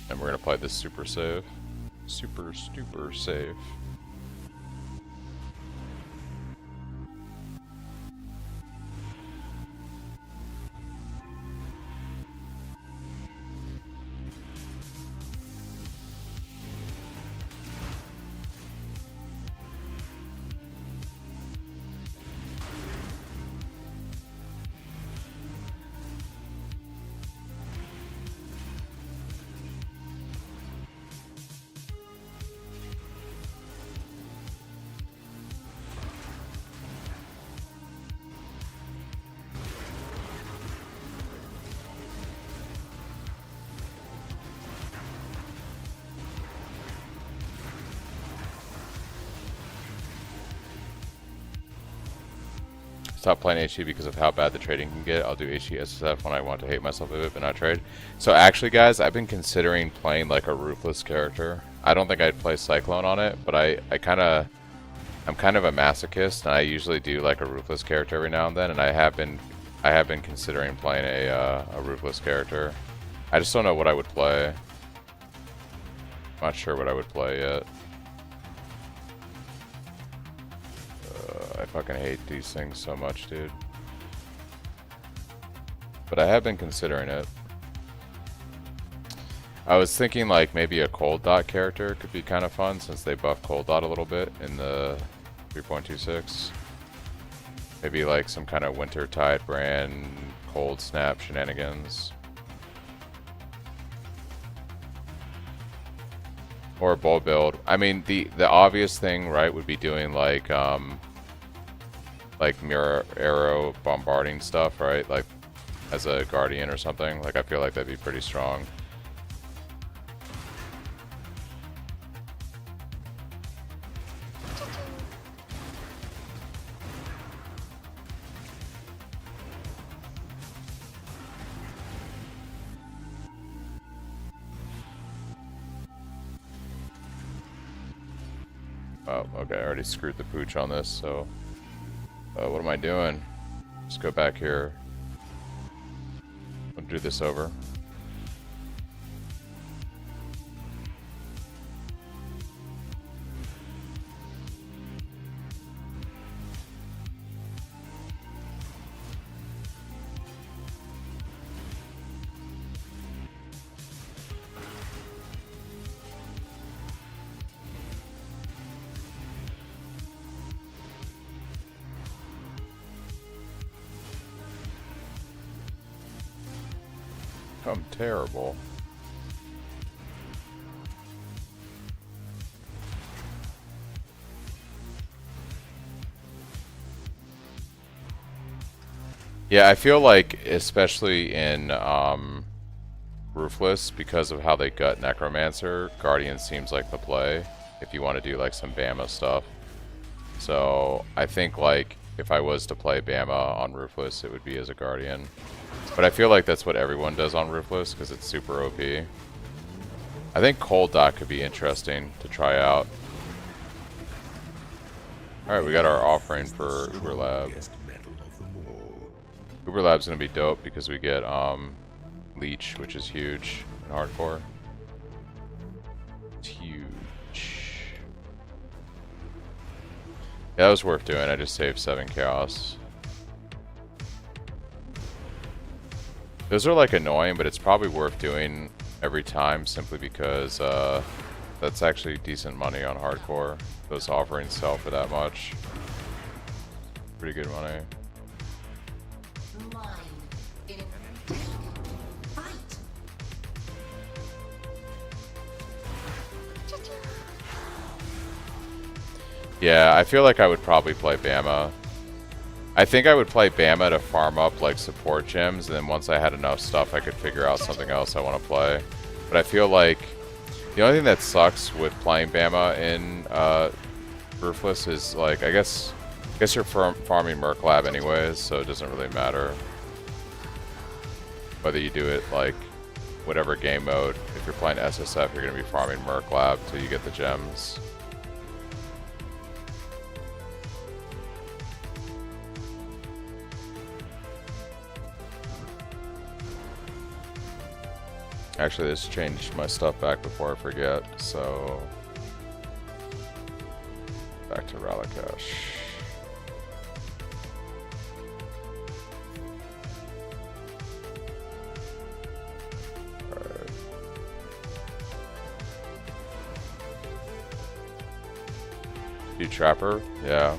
And we're gonna play this super safe. Super safe. Stop playing HE because of how bad the trading can get. I'll do HE SSF when I want to hate myself a bit but not trade. So actually, guys, I've been considering playing like a Ruthless character. I don't think I'd play Cyclone on it, but I'm kind of a masochist, and I usually do like a Ruthless character every now and then, and I have been considering playing a Ruthless character. I just don't know what I would play. I'm not sure what I would play yet. I fucking hate these things so much, dude. But I have been considering it. I was thinking like maybe a Cold Dot character could be kind of fun since they buff Cold Dot a little bit in the 3.26. Maybe like some kind of Wintertide brand Cold Snap shenanigans. Or a bold build. I mean, the obvious thing, right, would be doing like mirror arrow bombarding stuff, right? Like as a guardian or something. Like I feel like that'd be pretty strong. Oh, okay, I already screwed the pooch on this, so what am I doing? Let's go back here. I'll do this over. I'm terrible. Yeah, I feel like, especially in Ruthless, because of how they gut Necromancer, Guardian seems like the play if you want to do like some Bama stuff. So I think like if I was to play Bama on Ruthless, it would be as a Guardian. But I feel like that's what everyone does on Ruthless because it's super OP. I think Cold Dot could be interesting to try out. Alright, we got our offering for Uber Lab. Strongest metal of them all. Uber Lab's gonna be dope because we get Leech, which is huge in hardcore. It's huge. Yeah, that was worth doing. I just saved 7 chaos. Those are like annoying, but it's probably worth doing every time simply because that's actually decent money on hardcore. Those offerings sell for that much. Pretty good money. Yeah, I feel like I would probably play Bama. I think I would play Bama to farm up like support gems, and then once I had enough stuff, I could figure out something else I want to play. But I feel like the only thing that sucks with playing Bama in Ruthless is like, I guess you're farming Merc Lab anyways, so it doesn't really matter whether you do it like whatever game mode. If you're playing SSF, you're going to be farming Merc Lab till you get the gems. Actually, let's change my stuff back before I forget, so back to Ralakash. Alright. You Trapper? Yeah.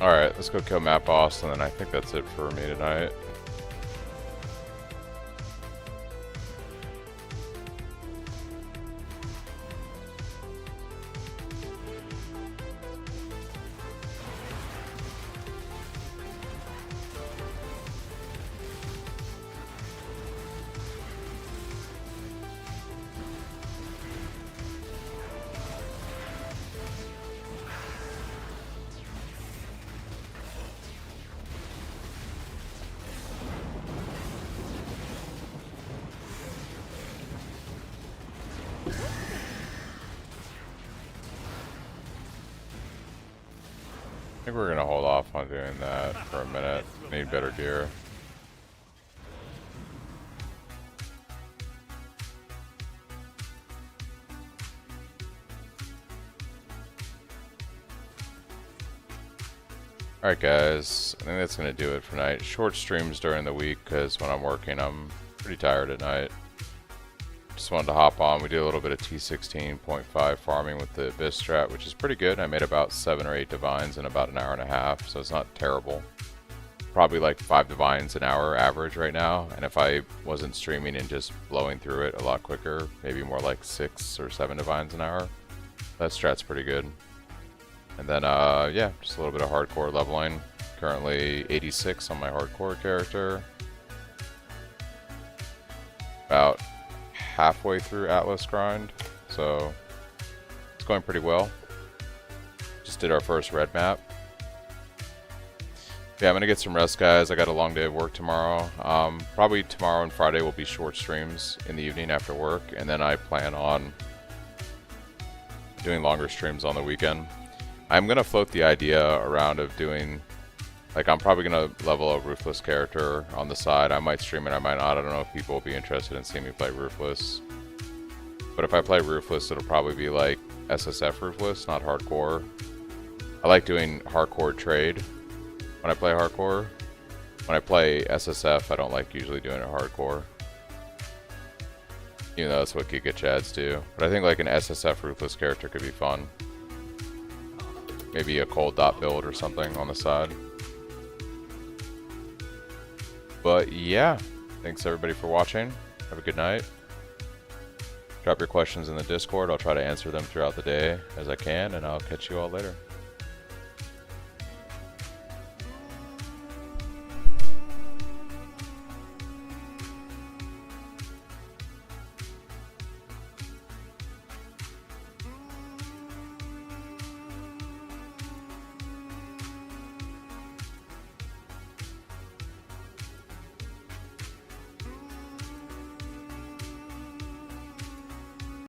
Alright, let's go kill Map Boss, and then I think that's it for me tonight. I think we're gonna hold off on doing that for a minute. Need better gear. Alright guys, I think that's gonna do it for tonight. Short streams during the week because when I'm working I'm pretty tired at night. just wanted to hop on. We did a little bit of T16.5 farming with the Abyss strat, which is pretty good. I made about 7 or 8 divines in about an hour and a half, so it's not terrible. Probably like 5 divines an hour average right now, and if I wasn't streaming and just blowing through it a lot quicker, maybe more like 6 or 7 divines an hour. That strat's pretty good. And then, yeah, just a little bit of hardcore leveling. Currently 86 on my hardcore character. About halfway through Atlas grind, so it's going pretty well. Just did our first red map. Yeah, I'm gonna get some rest, guys. I got a long day of work tomorrow. Probably tomorrow and Friday will be short streams in the evening after work, and then I plan on doing longer streams on the weekend. I'm gonna float the idea around of doing, like, I'm probably gonna level a Ruthless character on the side. I might stream it, I might not. I don't know if people will be interested in seeing me play Ruthless. But if I play Ruthless, it'll probably be like SSF Ruthless, not hardcore. I like doing hardcore trade when I play hardcore. When I play SSF, I don't like usually doing it hardcore. Even though that's what Giga Chads do. But I think like an SSF Ruthless character could be fun. Maybe a cold dot build or something on the side. But yeah, thanks everybody for watching. Have a good night. Drop your questions in the Discord. I'll try to answer them throughout the day as I can, and I'll catch you all later.